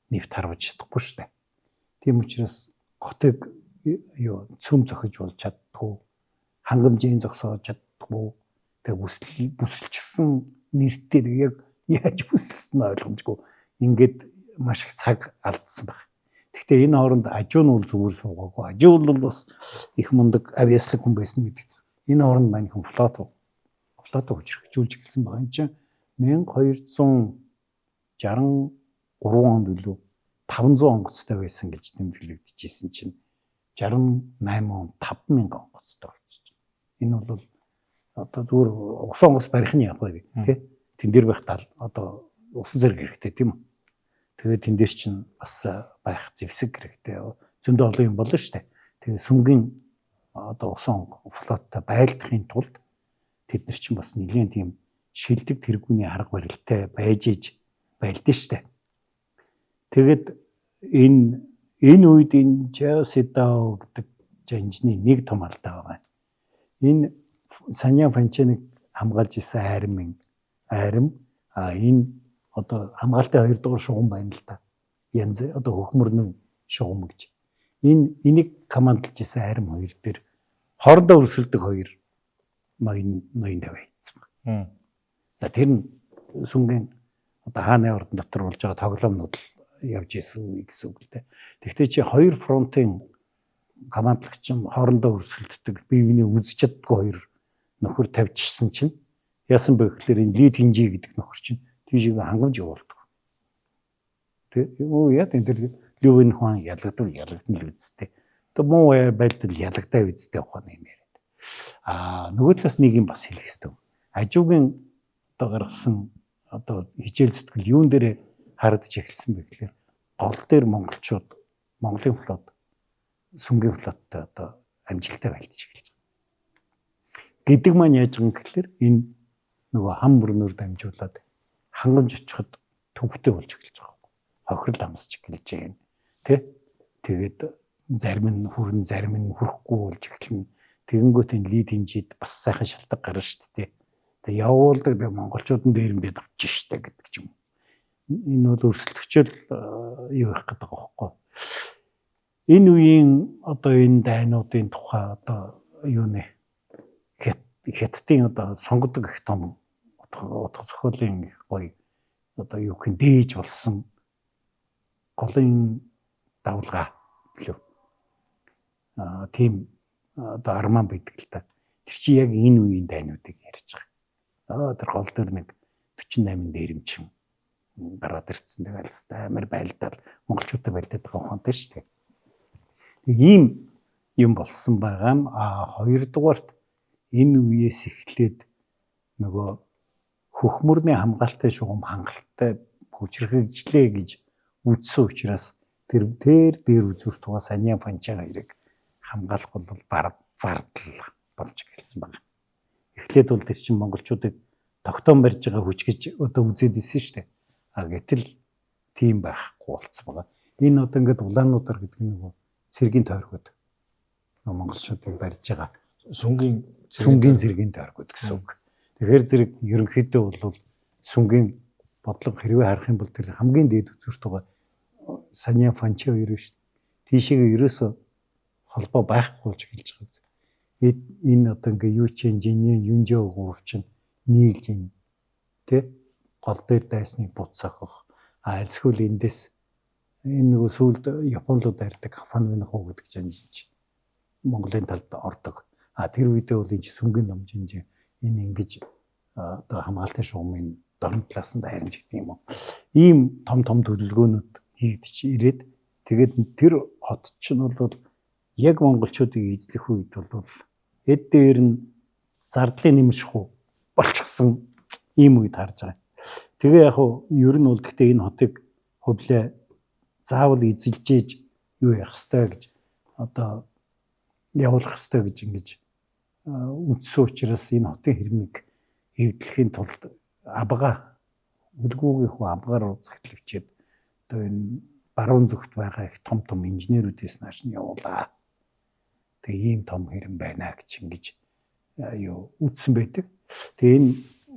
нэвт харваж чадахгүй шүү дээ. Тийм учраас хотыг цөм зохиж болж чаддгүй, хангамжийн зогсоож чаддгүй, тэгээ бүсэлчсэн нэртэй яг яаж бүсэлсэн нь ойлгомжгүй. Ингээд маш их цаг алдсан баг. Гэхдээ энэ хооронд ажуу нь бол зүгээр суугаагүй. Ажуу бол бас их мундаг авиаслаг хүн байсан гэдэг. Энэ хооронд мань хүн флотоо хөчрөгжүүлж гэлсэн байгаа. Энд чинь 1263 онд үлээ 500 онгоцтой байсан гэж тэмдэглэгдэжсэн чинь 68 он 5000 онгоцтой болчихсон. Энэ бол одоо зүгээр усан онгоц барих нь яг вэ тий. Тэн дээр байх одоо усан зэрэг хэрэгтэй тийм үү. Тэгээд тэндээс чинь бас байх зэвсэг хэрэгтэй. Зөндөө олон юм болно шүү дээ. Тэгээд сүнгийн одоо усан флоттой байлдахын тулд тэд нар чинь бас нэлийн тийм шилдэг тэргүүний арга барилтай байж иж байлдаа шүү дээ. Тэгээд энэ үед энэ Жасидао гэдэг жанжны нэг том алдаа байгаа. Энэ Саньян Фанчэнийг хамгаалж исэн айрам энэ одоо хамгаалалтын 2 дугаар шугам байна л да. Янз одоо хөхмөрний шугам гэж. Энийг командлж исэн айрам хоёр дээр хоорондоо өрсөлдөх хоёр ноён тавиа хийсэн байна. Тэр нь сүнгийн одоо хааны ордон дотор болж байгаа тоглоомнууд явж исэн үе гэсэн үг л дээ. Тэгвэл чи хоёр фронтын командлагч нь хоорондоо өрсөлддөг, бие биенээ үзэж чаддгүй хоёр нөхөр тавьчихсан чинь яасан бэ гэхээр энэ Ли Тинжи гэдэг нөхөр чинь тийшээ хангамж явуулдаг. Тэгээ яа энэ Лүвэн хаан ялагдвал ялагдана л үсттэй. Одоо муу байлдал ялагдаа үсттэй ухааны юм яриад. Нөгөө талаас нэг юм бас хэлэх хэрэгтэй. Ажуугийн одоо гаргасан одоо хичээл зүтгэл юун дээр харагдаж эхэлсэн бэ гэхээр гол дээр монголчууд Монголын флот сүнгийн флоттой одоо амжилттай байлдаж эхэлж байгаа. Гэдэг маань яаж байгаа юм гэхээр энэ нөгөө хам мөрнөөр дамжуулаад хангамж очиход төвхтэй болж эхэлж байгаа. Хохирол амсч эхэлж байна. Тэгээд зарим нь хүрэн зарим нь хүрэхгүй болж эхэлнэ. Тэгэнгүүт энэ Ли Тинжид бас сайхан шалтгаан гарна шүү дээ. Тэгээ явуулдаг монголчуудын дээр нь бид авчих штэ гэдэг ч юм. Энэ бол өрсөлдөгчөл юу их гэдэг байгаа байхгүй. Энэ үеийн одоо энэ дайнуудын тухай одоо юу нэ хятадын одоо сонгодог их том утга зохиолын их гоё одоо юу гэх юм дээж болсон голын давлгаа билүү. Тийм одоо арман байдаг л та. Тэр чи яг энэ үеийн дайнуудыг ярьж байгаа. Тэр гол дээр нэг 48 дээрэмчин гараад ирсэн тэгэл амар байлдаад монголчуудад байлдаад байгаа ухаантай шүү дээ. Ийм юм болсон байгаа юм. Хоёрдугаарт энэ үеэс эхлээд нөгөө хөхмөрний хамгаалалттай шугам хангалттай хүчрхэгжлээ гэж үзсэн учраас тэр дээр үзүүр тугаа Саньян Фанчи хоёрыг хамгаалах бол бараг зардал болж гэлсэн байна. Эхлээд бол тэр чинь монголчуудыг тогтоон барьж байгаа хүч гэж одоо үзээд исэн шүү дээ. Гэтэл тийм байхгүй болцсон байгаа. Энэ одоо ингээд улаануудаар гэдэг нь нөгөө цэргийн тойргууд монголчуудыг барьж байгаа сүнгийн цэргийн тойргууд гэсэн үг. Тэгэхээр зэрэг ерөнхийдөө бол сүнгийн бодлого хэрвээ харах юм бол тэр хамгийн дээд үзүүрт байгаа Саньян Фанчи хоёр шүү дээ. Тийшээ ерөөсө холбоо байхгүй болж эхэлж байгаа. Энэ одоо ингээ юу ч инженер юнжээ гурвч нийлж ин тэ гол дээр дайсныг буцаах. Альсгүй эндээс энэ нөгөө сүүлд Японлууд дайрдаг хафан хуу гэдэг жанжинч Монголын талд ордог. Тэр үедээ бол энэ сүнгийн номжинж энэ ингэж одоо хамгаалтын шугамын дорн талаас нь дайрамж гэдэг юм уу. Ийм том төлөвлөгөөнүүд хийгдэж ирээд тэгээд тэр хот чинь бол яг монголчуудыг эзлэх үед бол эд дээр нь зардлын нэмших уу болчихсон ийм үед харж байгаа. Тэгээ яг ер нь бол гэхдээ энэ хотыг хувлаа заавал эзэлж ээж юу явах ёстой гэж одоо явуулах ёстой гэж ингэж үндсэн учраас энэ хотын хэрмийг эвдлэхийн тулд абгаа үлгүүгийнх абгаар загталвчээд одоо энэ баруун зүгт байгаа их том инженерүүдээс нааш нь явуулаа. Тэгээ ийм том хэрэм байна гэж ингэж юу үтсэн байдаг. Тэгээ энэ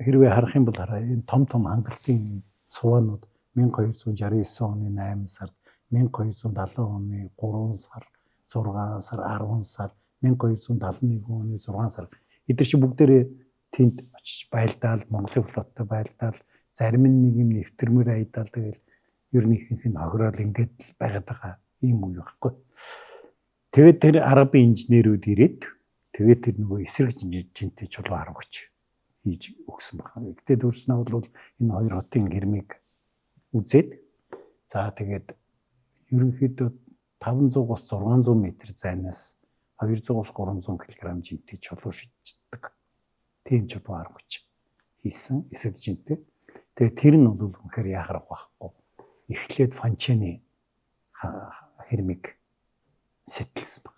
хэрвээ харах юм бол энэ том хангалтын цуваанууд 1269 оны 8 сард 1270 оны 3 сар 6 сар 10 сар 1271 оны 6 сар эдгээр чи бүгдээрээ тэнд очиж байлдаал Монголын флоттой байлдаал зарим нэг юм нэвтэрмээр айдаал тэгэл ер нь ихэнх нь хохирол ингээд байгаад байгаа ийм үе байхгүй. Тэгээд тэр арабын инженерүүд ирээд тэгээд тэр нөгөө эсрэг жинтэй чулуу харагч хийж өгсөн байна. Гэтэ дүүрснээ бол энэ хоёр хотын хэрмийг үзээд за тэгээд ерөнхийдөө 500-аас 600 м зайнаас 200-аас 300 кг жинтэй чулуу шиддэг. Тийм чулуу харагч хийсэн эсрэг жинтэй. Тэгээд тэр нь бол үнэхээр яхарах байхгүй. Эхлээд Фанчины хэрмийг сэтэлсэн баг.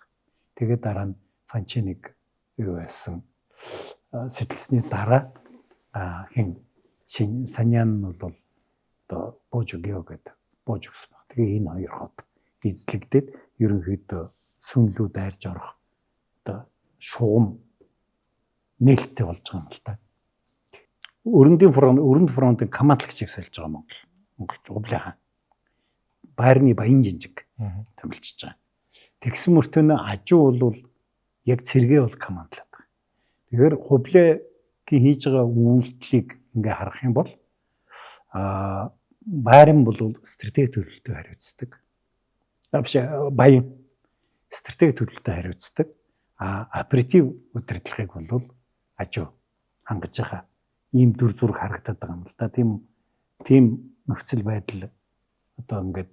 Тэгээд дараа нь Фанчиныг юу байсан сэтэлсний дараа хин Саньян нь бол одоо Божогё гэдэг бож өгсөн баг. Тэгээ энэ хоёр хот эзлэгдээд ерөнхийдөө сүнлүү дайрж орох одоо шугам нээлттэй болж байгаа юм л та. Өрөнд фронтын командлагчийг сольж байгаа Монгол Увлаа хаан. Байрны баян жинжиг томилчж байгаа. Тэгсэн мөртөө ажуу бол яг цэргээ бол командлаад байгаа. Тэгэхээр Хувлаагийн хийж байгаа үйлдэлийг ингээ харах юм бол байран бол стратеги төлөвлөлтөд хариуцдаг. Баян стратеги төлөвлөлтөд хариуцдаг. Оператив удирдлагыг бол ажуу хангаж байгаа ийм дүр зураг харагдаад байгаа юм л да. Тийм нөхцөл байдал одоо ингээд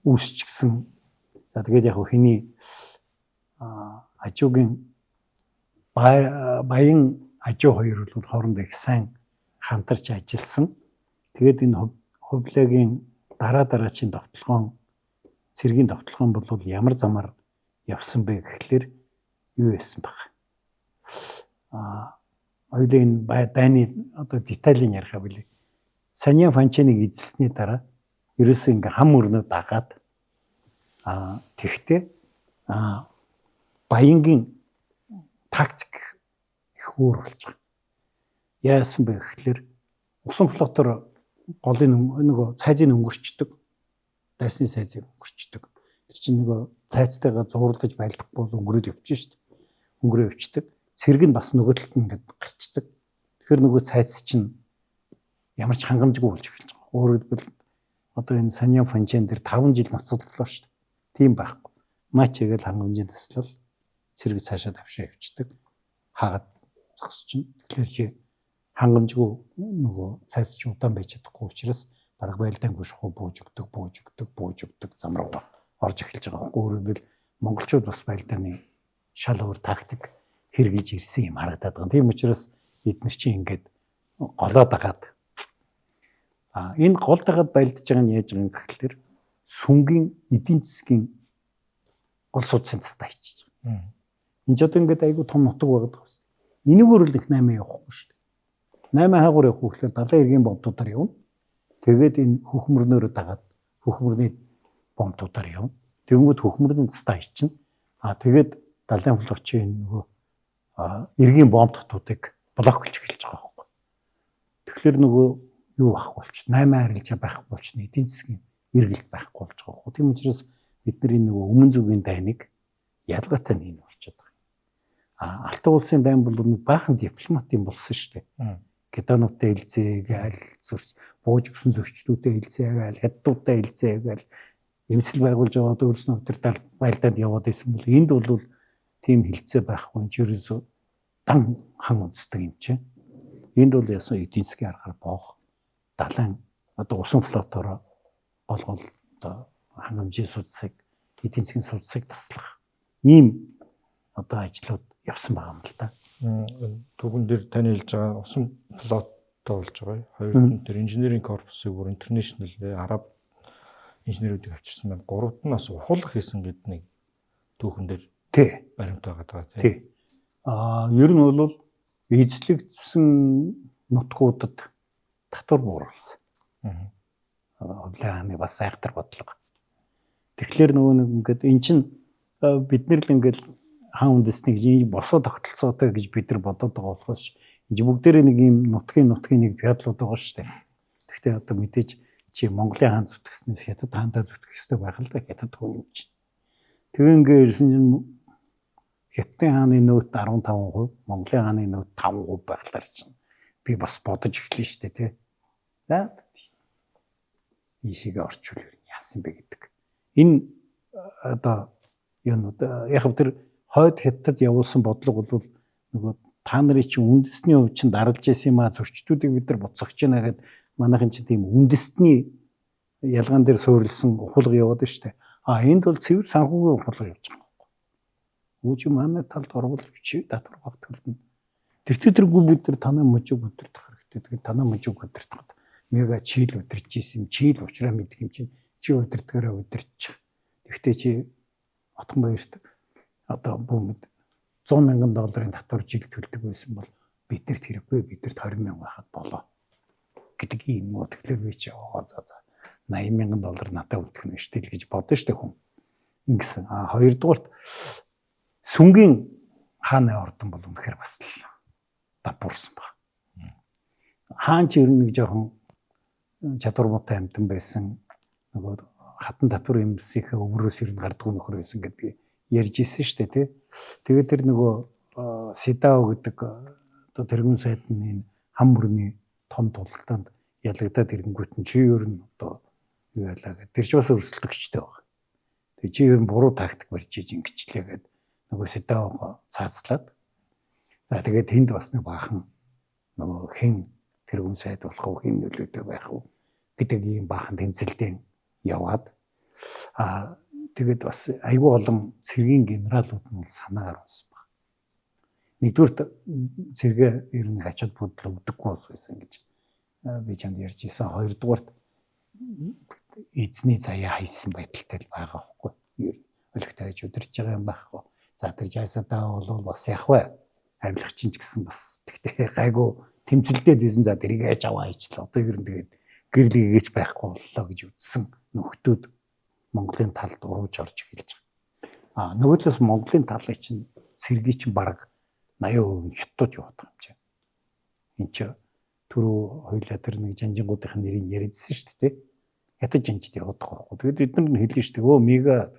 үүсчихсэн. За тэгээд яг хэний ажуугийн баян ажуу хоёр бол хоорондоо их сайн хамтарч ажилласан. Тэгээд энэ Хувлаагийн дараачийн тогтолгоон цэргийн тогтолгоон бол ямар замаар явсан бэ гэхлээр юу байсан баг. Хоёулын дайны одоо деталийг ярих байли. Саньян Фанчиныг эзэлсний дараа ерөөсөө ингээ хам өрнөө дагаад тэгтээ баянгийн тактик их өөр болж байгаа. Яасан бэ гэхлээр усан флотоор голын нөгөө цайзыг өнгөрчдөг. Дайсны сайзыг өнгөрчдөг. Тэр чинь нөгөө цайцтайгаа зурлаж байлдахгүй бол өнгөрөөд явчих шүү дээ. Өнгөрөө явчихдаг. Цэрэг нь бас нөгөө талд нь ингээд гарчдаг. Тэгэхээр нөгөө цайц чинь ямар ч хангамжгүй болж эхэлж байгаа. Өөрөөр хэлбэл одоо энэ Саньян Фанчен дээр 5 жил ноцодлоо шүү дээ. Тийм байхгүй. Мачигээл хангамжийн таслал цэрэг цаашаа давшаа явчихдаг. Хаагаад зогсож чинь. Тэгэхээр чи хангамжгүй нөгөө цайц чи удаан байж чадахгүй учраас бараг байлдаангүй шахуу бууж өгдөг зам руу орж эхэлж байгаа. Өөрөөр хэлбэл монголчууд бас байлдааны шал өөр тактик хэрэгжиж ирсэн юм харагдаад байгаа. Тийм учраас эдгээр чинь ингээд голоод агаад энэ гол дагаад байлдаж байгаа нь яаж байгаа юм гэхэлэр сүнгийн эдийн засгийн гол судсын тастаа хийчихэж байгаа. Энд ч одоо ингээд айгүй том нутаг байгаад байгаа юм. Энийгээр л их 8 явахгүй шүү дээ. 8 хаагуур явах гэхэлэр далайн эргийн бомбуудаар явна. Тэгээд энэ хөхмөрнөөрөө дагаад хөхмөрний бомбуудаар явна. Тэгэнгүүт хөхмөрний тастаа хийчихнэ. Тэгээд далайн флотын нөгөө эргийн бомб татуудыг блоклж эхэлж байгаа байхгүй. Тэгэхээр нөгөө юу ахгүй болч 8 арилжаа байхгүй болч эдийн засгийн эргэлт байхгүй болж байгаа байхгүй. Тийм учраас бид нар энэ нөгөө өмнө зүгийн дайныг ялгаатай нэг болчиход байгаа. Алтан улсын дайн бол баахан дипломат юм болсон шүү дээ. Гетануудтай хэлцээгээл бууж өгсөн зөрчдүүдтэй хэлцээгээл хятадуудтай хэлцээгээл эмсэл байгуулж аваад өөрснөө өдөртөл байлдаанд яваад байсан бол энд бол тийм хэлцээ байхгүй ерөөсөө дан хан үндэстэг юм чинь. Энд бол ясан эдийн засгийн аргаар боох далайн одоо усан флотоор гол одоо хангамжийн судсыг эдийн засгийн судсыг таслах ийм одоо ажлууд явсан байгаа юм л да. Түүхэн дээр тань хэлж байгаа усан флоттой болж байгаа. Хоёр дээр инженерийн корпусыг бүр интернэшнл араб инженерүүдийг авчирсан байна. Гуравт нь бас ухуулах хийсэн гэдэг нэг түүхэн дээр баримт байгаа тий. Ер нь бол эзлэгдсэн нутгуудад татвар бууруулсан. Хувлааны бас айхтар бодлого. Тэгэхээр нөгөө нэг ингээд эн чинь бид нар л ингээд хаан үндэснийг энэ босоо тогтолцоотой гэж бид нар бодоод байгаа болохоос энэ бүгдээрээ нэг юм нутгийн нэг пядлууд байгаа шүү дээ. Гэхдээ одоо мэдээж чи Монголын хаан зүтгэснээс хятад хаандаа зүтгэх хэрэгтэй байх л да хятад хүн юм чинь. Тэгээ ингээд ирсэн чинь хятадын хааны нөөт 15%, Монголын хааны нөөт 5% байхлаар чинь би бас бодож эхлэв шүү дээ тий. За ийшээгээ орчуул яасан бэ гэдэг. Энэ одоо юунууд яг тэр хойд хятад явуулсан бодлого бол нөгөө та нарын чинь үндэсний хувь чинь даралж исэн юм а зөрчдүүдийг бид нар буцагч байна гэхэд манайхан чинь тийм үндэсний ялгаан дээр суурилсан ухуулга яваад байна шүү дээ. Энд бол цэвэр санхүүгийн ухуулга явж байгаа байхгүй. Үүч манай талд орвол чи татвар баг төлнө. Тэртэргүй бид нар танаа мужиг өдөртөх хэрэгтэй. Тэгээд танаа мужиг өдөртөхөд мега чийл өдөрж исэн чийл уучраа мэдэх юм чинь чи өдөртгөрөө өдөрчих. Тэгвэл чи Отгон баярт одоо бүүмэд $100,000 татвар жил төлдөг байсан бол бидэрт хэрэггүй бидэрт $20,000 байхад болоо гэдэг юм уу. Тэгэхээр би чи $80,000 надад үлдэх нь шүү дээ гэж бодсон шүү дээ хүн. Ингэсэн. Хоёрдугаарт сүнгийн хааны ордон бол үнэхээр бас л давбуурсан баг. Хаан ч ер нь нэг жоохон чадвар муутай амьтан байсан. Нөгөө хатан татвар юмсийнхээ өврөөс ер нь гардгүй нөхөр байсан гэдэг ярьж ирсэн шүү дээ тий. Тэгээд тэр нөгөө Сидао гэдэг одоо тэргүүн сайд нь энэ хам мөрний том тултанд ялагдаад ирэнгүүт нь чи ер нь одоо юу ялаа гэдэг. Тэр ч бас өрсөлдөгчтэй баг. Тэг чи ер нь буруу тактик барьж иж ингэчлээ гэдэг нөгөө Сидао цаацлаад. За тэгээд тэнд бас нэг баахан нөгөө хэн тэргүүн сайд болох уу хэн нөлөөтэй байх уу гэдэг ийм баахан тэмцэлдэн яваад тэгээд бас айгүй олон цэргийн генералууд нь санаагаар унсан баг. Нэгдүгээр цэргээ ер нь ачаад бодлоо өгдөггүй болсон гэж би чамд ярьж ирсэн. Хоёрдугаарт эзний заяа хайсан байдалтай байгаа байхгүй. Ер нь өлегтэй байж өдөрж байгаа юм байхгүй. За тэр жайсадаа бол бас яг вэ авилах чинь ч гэсэн бас тэгтээ гайгүй тэмцэлдээд ийсэн за тэрийг яаж аваа хийчлээ. Одоо ер нь тэгээд гэрлийгээж байхгүй боллоо гэж үзсэн нөхдүүд Монголын талд урууж орж эхэлж байгаа. Нөгөө талаас Монголын талын чинь цэргийн чинь бараг 80% хятад яваад байгаа юм чинь. Энд чинь түрүү хоёлаа тэр нэг жанжингуудын нэрийг ярьжсэн шүү дээ. ятаж анжид явдаг байхгүй. Тэгээд бид нар хэлнэ шүү дээ. Өө мега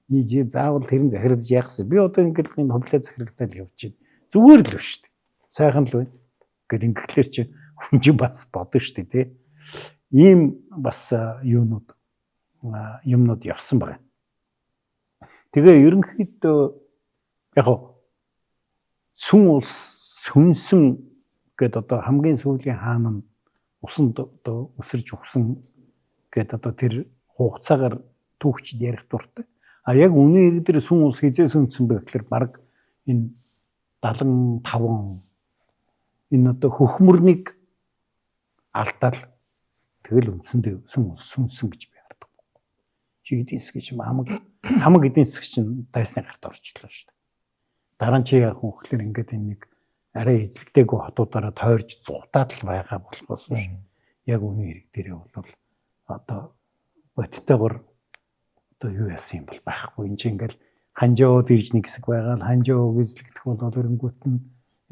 ийж заавал тэрэн захирдаж яахсан. Би одоо ингээд энэ хөвлөө захирагдаад явж байна. Зүгээр л биш шүү дээ. Сайхан л байна. Ингээд ингээхлээр чи хүн чинь бас бодно шүү дээ, тий. Ийм бас юмнууд явсан байна. Тэгээ ерөнхийдөө яг сүн улс сүнсэн гэдэг одоо хамгийн сүүлийн хаан нь усанд одоо өсөрж өгсөн гэдэг одоо тэр хугацаагаар түүхчд ярих дуртай. А яг үнэн дээр сүн улс хизээ сүнсэн бэ гэхээр баг энэ 75 энэ одоо хөхмөрнийг алдаад тэгэл үндсэндээ сүн улс сүнсэн гэж би хардаг. Чи эдийн засгийн чинь хамаг эдийн засгийн чинь дайсны гарт орчлоо шүү дээ. Дараа нь чи яг хөнхлөөр ингээд энэ нэг арай эзлэгдээгүй хотуудаараа тойрж зугатаад л байгаа болохоос биш. Яг үнийн хэрэг дээрээ бол одоо бодтойгоор одоо юу яасан юм бол байхгүй. Энд чинь ингээл ханжаууд ирж нэг хэсэг байгаа л ханжаог эзлэгдэх бол өрөнгөт нь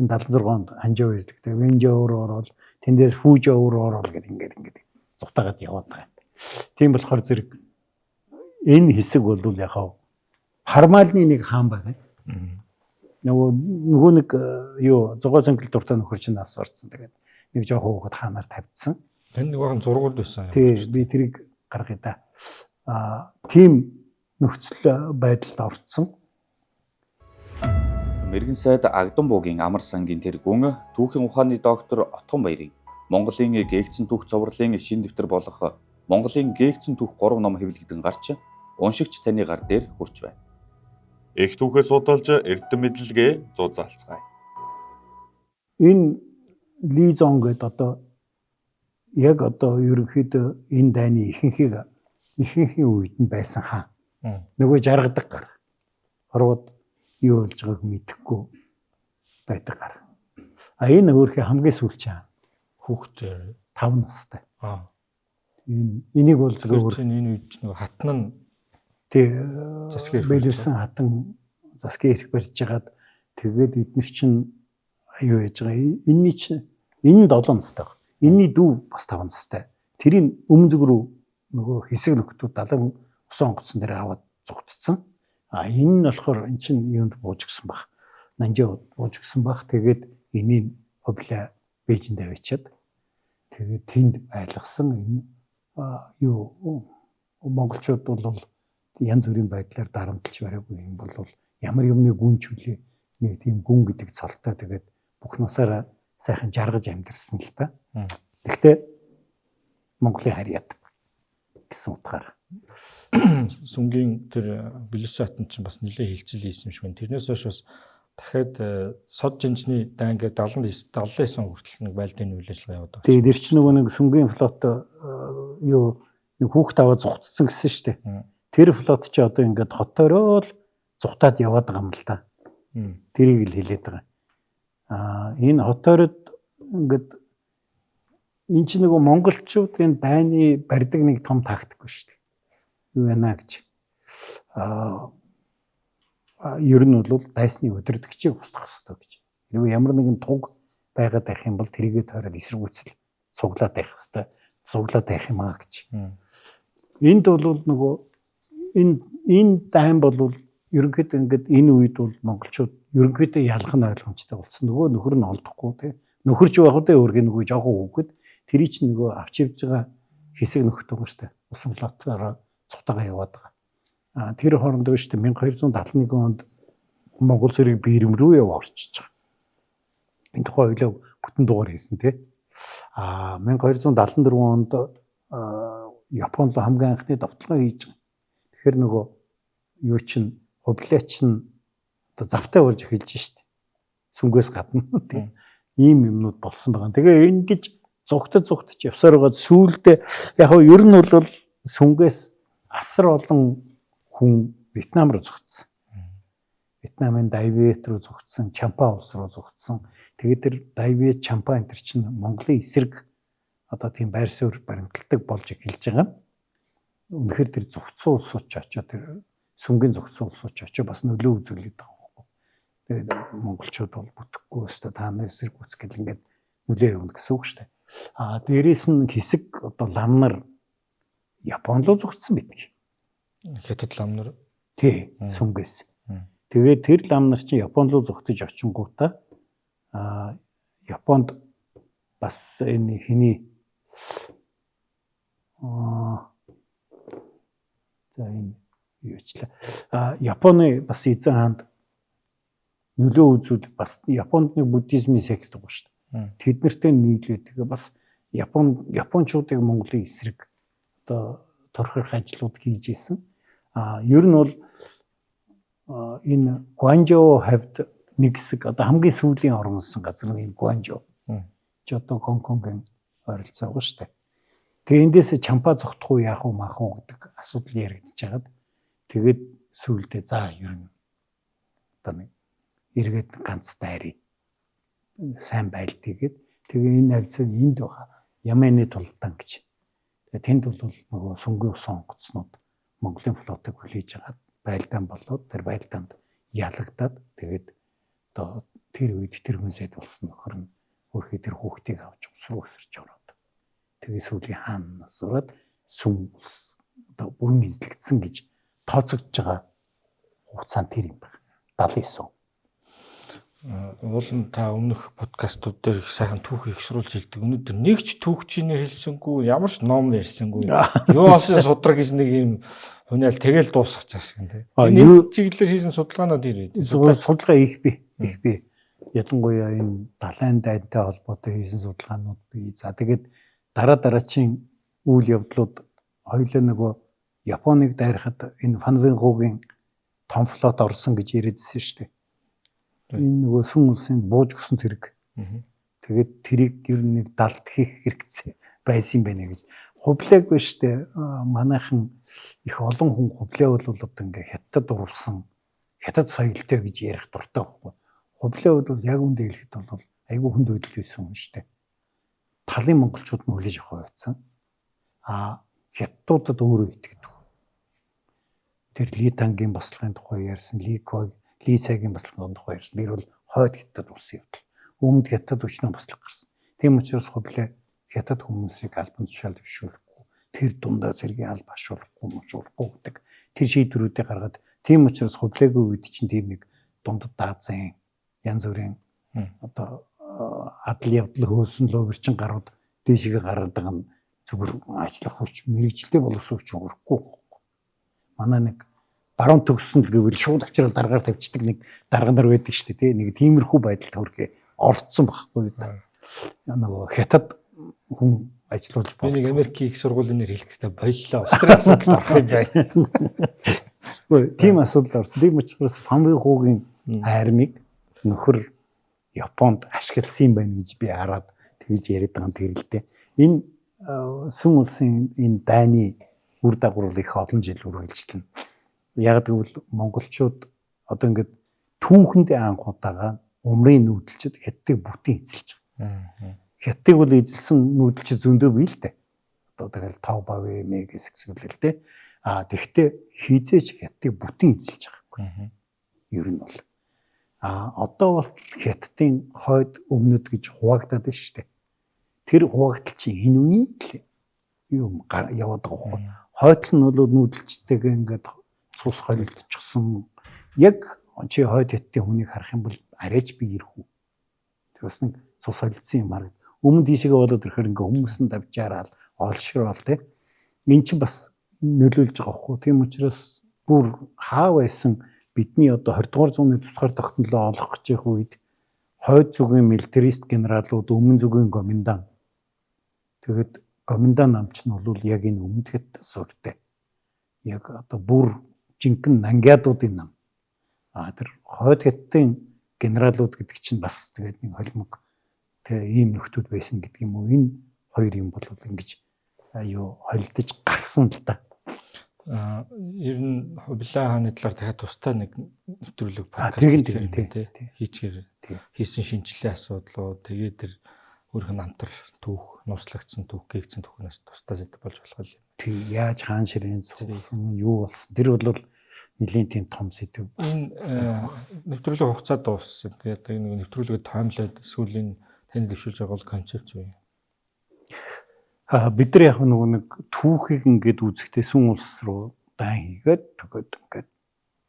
энэ 76-онд ханжаа эзлэгдэх. Венжоор ороод тэндээс фүүжоор ороод гэдэг ингээд зугатаагаад яваад байгаа. Тийм болохоор зэрэг энэ хэсэг бол яг формалны нэг хаан байгаа. Нөгөө нэг юу зугаа сонгол дуртай нөхөр чинь нас орцсон. Тэгээд нэг жоохон хөөхд хаанаар тавьдсан. Тэн нэг бахан зургуул байсан. Тий, би тэрийг гаргая да. Тийм нөхцөл байдалд орцсон. Мэргэн сайд Агдам буугийн амар сангийн тэргүүн түүхийн ухааны доктор Отгон Баярын Монголын гээгцэн түүх цовруулын шин дэвтэр болох Монголын гээгцэн түүх 3 ном хэвлэгдэн гарч уншигч таны гар дээр хүрч байна. Их түүхээ судалж эрдэм мэдлэгээ зузаалцгаая. Энэ Ли Зон гэдэг одоо яг одоо ерөнхийдөө энэ дайны ихэнхийн үед нь байсан хаан. Нөгөө жаргадаг гар. Ороод юу болж байгааг мэдэхгүй байдаг гар. А энэ өөрхий хамгийн сүүлчийн хаан. Хүүхдээ 5 настай. Энийг бол өөр энэ үед нөгөө хатан нь засгийн бэлэрсэн хатан засгийн эрх барьж хагаад тэгээд эднэр чинь юу яаж байгаа. Энэний чинь энэ 7 настай баг. Энэний дүү бас 5 настай. Тэрийн өмнө зүг рүү нөгөө хэсэг нөхдүүд 70 ус онгоцсон дээр аваад зугтцсан. А энэ нь болохоор эн чинь юунд бууж гисэн баг. Нанжаа бууж гисэн баг. Тэгээд энийг хөвлөө Бээжинд авчиад тэгээд тэнд байлгасан энэ юу монголчууд бол янз бүрийн байдлаар дарамтлж барайгүй юм бол ямар юмны гүнчүүлээ нэг тийм гүн гэдэг цолтой тэгээд бүх насаараа сайхан жаргаж амьдэрсэн л та. Гэхдээ Монголын харьяат гэсэн утгаар сүнгийн тэр Белүсатн чинь бас нэлээд хилцэл хийсэн юм шиг байна. Тэрнээс хойш бас дахиад сод жинжний дай ингээд 79 он хүртэл нэг байлдааны үйл ажиллагаа явуулдаг. Тэгээд тэр чинь нөгөө нэг сүнгийн флот юу нэг хүүхд аваад зугтцсан гэсэн шүү дээ. Тэр флот чи одоо ингээд хотоороо л зугатаад яваад байгаа юм л та. Тэрийг л хэлээд байгаа. Энэ хотоород ингээд эн чинь нөгөө монголчуудын дайны барьдаг нэг том тактикгүй шүү дээ. Юу яана гэж. Ер нь бол дайсны өдөрдөгчийг устгах хэрэгтэй гэж. Хэрвээ ямар нэгэн туг байгаад байх юм бол тэрийгэ тойроод эсэргүүцэл цуглаад байх хэрэгтэй. Цуглаад байх юм аа гэж. Энд бол нөгөө энэ дайн бол ерөнхийдөө ингээд энэ үед бол монголчууд ерөнхийдөө ялган ойлгомжтой болсон. Нөгөө нөхөр нь олдохгүй тий. Нөхөрч байх үедээ өөргөө нөгөө жоохон хөөхөд тэрий чинь нөгөө авч явж байгаа хэсэг нөхөд байгаа шүү дээ. Усан флотоор цухтагаа яваад байгаа. Тэр хооронд биш үү 1271 онд Монгол цэрэг Бээрэм рүү орчиж байгаа. Энэ тухай ойлоо бүтэн дугаар хийсэн тий. 1274 онд Японд хамгийн анхны довтлогоо хийж байгаа. Тэгэхээр нөгөө юу чин хублаач нь одоо завтай болж эхэлж штэ. Сүнгээс гадна тий. Ийм юмнууд болсон байгаа. Тэгээ ингэж зүгтж явсаар байгаа сүүлдээ яг нь ер нь бол сүнгээс асар олон хүн Вьетнам руу зогтсон. Вьетнамын Дайвет руу зогтсон, Чампа улс руу зогтсон. Тэгээд тэр Дайвет, Чампа энэ төр чинь Монголын эсрэг одоо тийм байр суурь баримталдаг болж эхэлж байгаа. Үнэхээр тэр зогтсон улсууд ч очоо тэр сүнгийн зогссон улсууд ч очоо бас нөлөө үзүүлээд байгаа. Тэгээд монголчууд бол бүтэхгүй өстө та нар эсрэг үз гэл ингээд нөлөө явна гэсэн үг шүү дээ. Дээрээс нь хэсэг одоо лам нар Японд руу зүгтсэн бидгийг. Хятад лам нар. Тий, сүнгээс. Тэгээд тэр лам нар чинь Японд руу зүгтэж очингуудаа Японд бас энэ хэний за энэ юучлаа. Японы бас эзэн хаанд нөлөө үзүүл бас Японд нэг буддизмын сект байгаа шүү дээ. Тэд нартэй нийлээд тэгээ бас Япончуудыг Монголын эсрэг одоо торхох ажлууд хийж исэн. Ер нь бол энэ Гуанчжоу хавьд нэг хэсэг одоо хамгийн сүүлийн орнолсон газар нь Гуанчжоу. Ч одоо Гонконгийн ойролцоо байгаа шүү дээ. Тэгээ эндээс чампа зогтох уу яах уу маах уу гэдэг асуудал яригдчихэж хагаад тэгээд сүүлдээ за ер нь одоо нэг эргээд ганц дайрыг сайн байлтыгээд тэгээ энэ хавцаг энд байгаа Яманы тултан гэж. Тэгээ тэнд бол нөгөө сүнгийн усан онгоцнууд Монголын флотыг хүлээж агаад байлдаан болоод тэр байлдаанд ялагдаад тэгээд одоо тэр үед тэр хүнсэд болсон нөхөр нь өөрхий тэр хүүхдийг авч ус руу өсөрч ороод тэгээ сүүлийн хаанаас ураад сүм ус одоо бүрэн эзлэгдсэн гэж тооцогдож байгаа хугацаанд тэр юм байна. 79. Уулын та өмнөх подкастууд дээр их сайхан түүх ихсруулж хэлдэг. Өнөөдөр нэг ч түүхчийнээр хэлсэнгүй, ямар ч ном ярьсангүй. Юу асын судраг гэж нэг юм хуниал тэгэл дуусгах цааш гэн тэ. Энэ чиглэлээр хийсэн судалгаанууд ирээд. Судалгаа их би. Ялангуяа энэ далайн дайнтай холбоотой хийсэн судалгаанууд бий. За тэгээд дараачийн үйл явдлууд хоёулаа нөгөө Японыг дайрахад энэ Фанвингогийн том флот орсон гэж яриадсэн шүү дээ. Энэ нөгөө сүм улсын бууж гисэн зэрэг. Тэгээд тэрийг ер нь нэг далд хийх хэрэгцээ байсан байна гэж. Хувлааг биш дээ. Манайхан их олон хүн хувлаа бол одоо ингээ хятад урвсан хятад соёлтой гэж ярих дуртай байхгүй. Хувлаа бол яг үндэ хэлэхэд бол айгүй хүнд байдал байсан юм шүү дээ. Талын монголчууд нь хүлээж авах байсан. Хятадуудад өөрөө итгэдэг. Тэр Ли Тангийн бослогын тухай ярьсан, Ли цайгийн бослогын тухай ярьсан. Тэр бол хойд хятад улсын явдал. Өмнөд хятад өчнөө бослог гарсан. Тийм учраас хувлаа хятад хүмүүсийг албан тушаал дэвшүүлэхгүй, тэр дундаа зэргийн алба ашуулахгүй гэдэг тэр шийдвэрүүдийг гаргаад тийм учраас хувлаагийн үед чинь тийм нэг дундад Азийн янз бүрийн одоо адал явдал хөөсөн логерчин гарууд дээшгээ гаргадаг нь зүгээр ажиллах хүч мэрэгчлээ боловсон хүч өрөхгүй. Манай нэг баруун төгсөн л гэвэл шууд авчрал дараагаар тавьчихдаг нэг дарга нар байдаг шүү дээ тий. Нэг тиймэрхүү байдалд хүргээ орцсон байхгүй. Нөгөө хятад хүн ажиллуулж байна. Би нэг Америкийн их сургуулийн нэр хэлэх хэрэгтэй боллоо. Австралийн асуудал орох юм байна. Тийм асуудал орсон. Тийм учраас Фанвингогийн армийг нөхөр Японд ашигласан юм байна гэж би хараад тэгж яриад байгаа юм тэрэлдэ. Энэ сүм улсын энэ дайны үр дагавар их олон жил үргэлжилнэ. Яг гэвэл монголчууд одоо ингээд түүхэндээ анхудаага умрын нүүдэлчд хятадыг бүтэн эзэлж байгаа. Хятадыг бол эзэлсэн нүүдэлч зөндөө бий л дээ. Одоо тэгэл Тав Бавэ мэгс гэсүүлэл дээ. Тэгвэл хизээч хятадыг бүтэн эзэлж байгаа юм. Ер нь бол одоо бол хятадын хойд өмнөд гэж хуваагдаад байна шүү дээ. Тэр хуваагдал чинь энэ үеийн юм яваад байгаа юм. Хойдл нь бол нүүдэлчтэйгээ ингээд цус холилдчихсан. Яг чи хойд хятадын хүнийг харах юм бол арайч би ирэх үү. Тэр бас нэг цус холилдсон юм аа. Өмнө тийшээгээ болоод ирэхээр ингээд хүмүүс нь давжаараад олшрол тий. Эн чинь бас нөлөөлж байгаа хгүй. Тийм учраас бүр хаа байсан бидний одоо 20 дугаар зууны тусгаар тогтнолоо олох гэж явах үед хойд зүгийн милитарист генералууд өмнө зүгийн комендант тэгэд комендант намч нь бол яг энэ өмнөд хятад суурьтай. Яг одоо бүр жинхэнэ нангиадуудын нам. Тэр хойд хятадын генералууд гэдэг чинь бас тэгээд нэг холимог тэг ийм нөхдүүд байсан гэдэг юм уу. Энэ хоёр юм бол ингэж аюу холдож гарсан л да. Ер нь Хувлаа хааны талаар дахиад тустай нэг нэвтрүүлэг подкаст хийчихээр хийсэн шинжилгээ асуудлууд тэгээд тэр өөрийнх нь хамтар түүх, нууцлагдсан түүх, гээгдсэн түүхнээс тустай зэт болж болох юм. Тэг яаж хаан ширээн суусан юу болсон. Тэр бол нэлийн тийм том сэдв. Нэвтрүүлэг хугацаа дууссан. Тэгээд нэг нэвтрүүлгээ таймлайд эсвэл энэ таны дэвшүүлж байгаа бол концепт юу юм? Бид нар яг нөгөө нэг түүхийг ингээд үзэхдээ сүм улс руу дан хийгээд тэгээд ингээд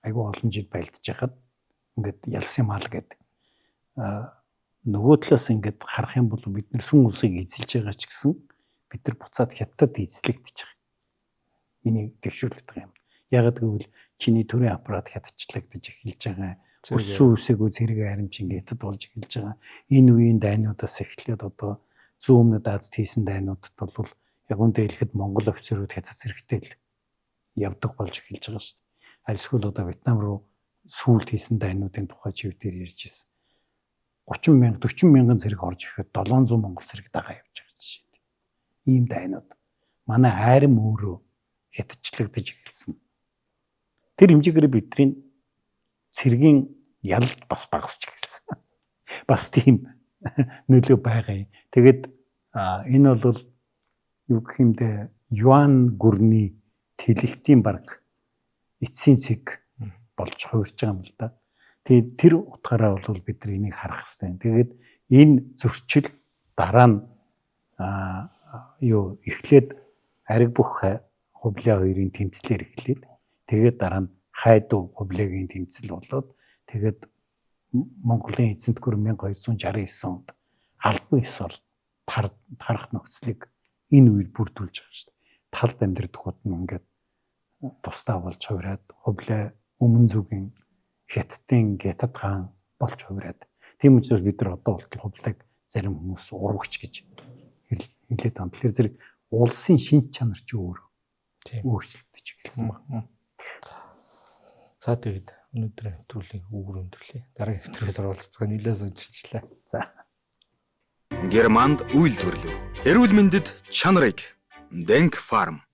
айгүй олон жил байлдаж яхад ингээд ялсан юм аа л гэдэг. Нөгөө талаас ингээд харах юм бол бид нар сүм улсыг эзэлж байгаа ч гэсэн бид нар буцаад хятад эзлэгдэж байгаа. Миний төвшүүлдэг юм. Яг гэвэл чиний төрийн аппарат хятадчлагдаж эхэлж байгаа. Өссөн үсээгөө зэрэг харимжин хятад болж эхэлж байгаа. Энэ үеийн дайнуудаас эхлээд одоо зүүн өмнөд Азид хийсэн дайнуудад бол яг үндэ хэлэхэд Монгол офицерууд хятад зэрэгтэй л явдаг болж эхэлж байгаа шүү дээ. Альсгүй одоо Вьетнам руу сүүлд хийсэн дайнуудын тухай чивдээр ярьж ирсэн. 30,000 40,000 зэрэг орж ирэхэд 700 монгол зэрэг дагаа явж байгаа жишээ. Ийм дайнууд. Манай айрам өөрөө хятадчлагдаж эхэлсэн. Тэр хэмжээгээр бидний цэргийн ялалт бас багасч эхэлсэн. Бас тийм нөлөө байгаа юм. Тэгээд энэ бол юу гэх юм бэ? Юан гүрний тэлэлтийн бараг эцсийн цэг болж хувирч байгаа юм л да. Тэгээд тэр утгаараа бол бид нар энийг харах хэрэгтэй. Тэгээд энэ зөрчил дараа нь эхлээд ариг бүх хувлаа хоёрын тэмцлэр эхлээд тэгээд дараа нь хайдуу хувлагийн тэмцэл болоод тэгээд Монголын эзэнт гүр 1269 онд албан ёсоор тарах нөхцөлийг энэ үед бүрдүүлж байгаа шүү дээ. Талд амьдрэх хот нь ингээд тусдаа болж хувираад хувлаа өмнө зүгийн хятад хаан болж хувираад. Тийм учраас бид нар одоо болтол хувлааг зарим хүмүүс урагч гэж хэлээд байна. Тэгэхээр зэрэг улсын шинж чанар ч өөрчлөгдөж эхэлсэн байна. За тэгээд өнөөдөр нэвтрүүлгийг үүгээр өндөрлөе. Дараагийн нэвтрүүлгээр оролцоход нэлээд сонирхолтой. За. Германд үйлдвэрлэв. Эрүүл мэндэд чанарыг Denk Farm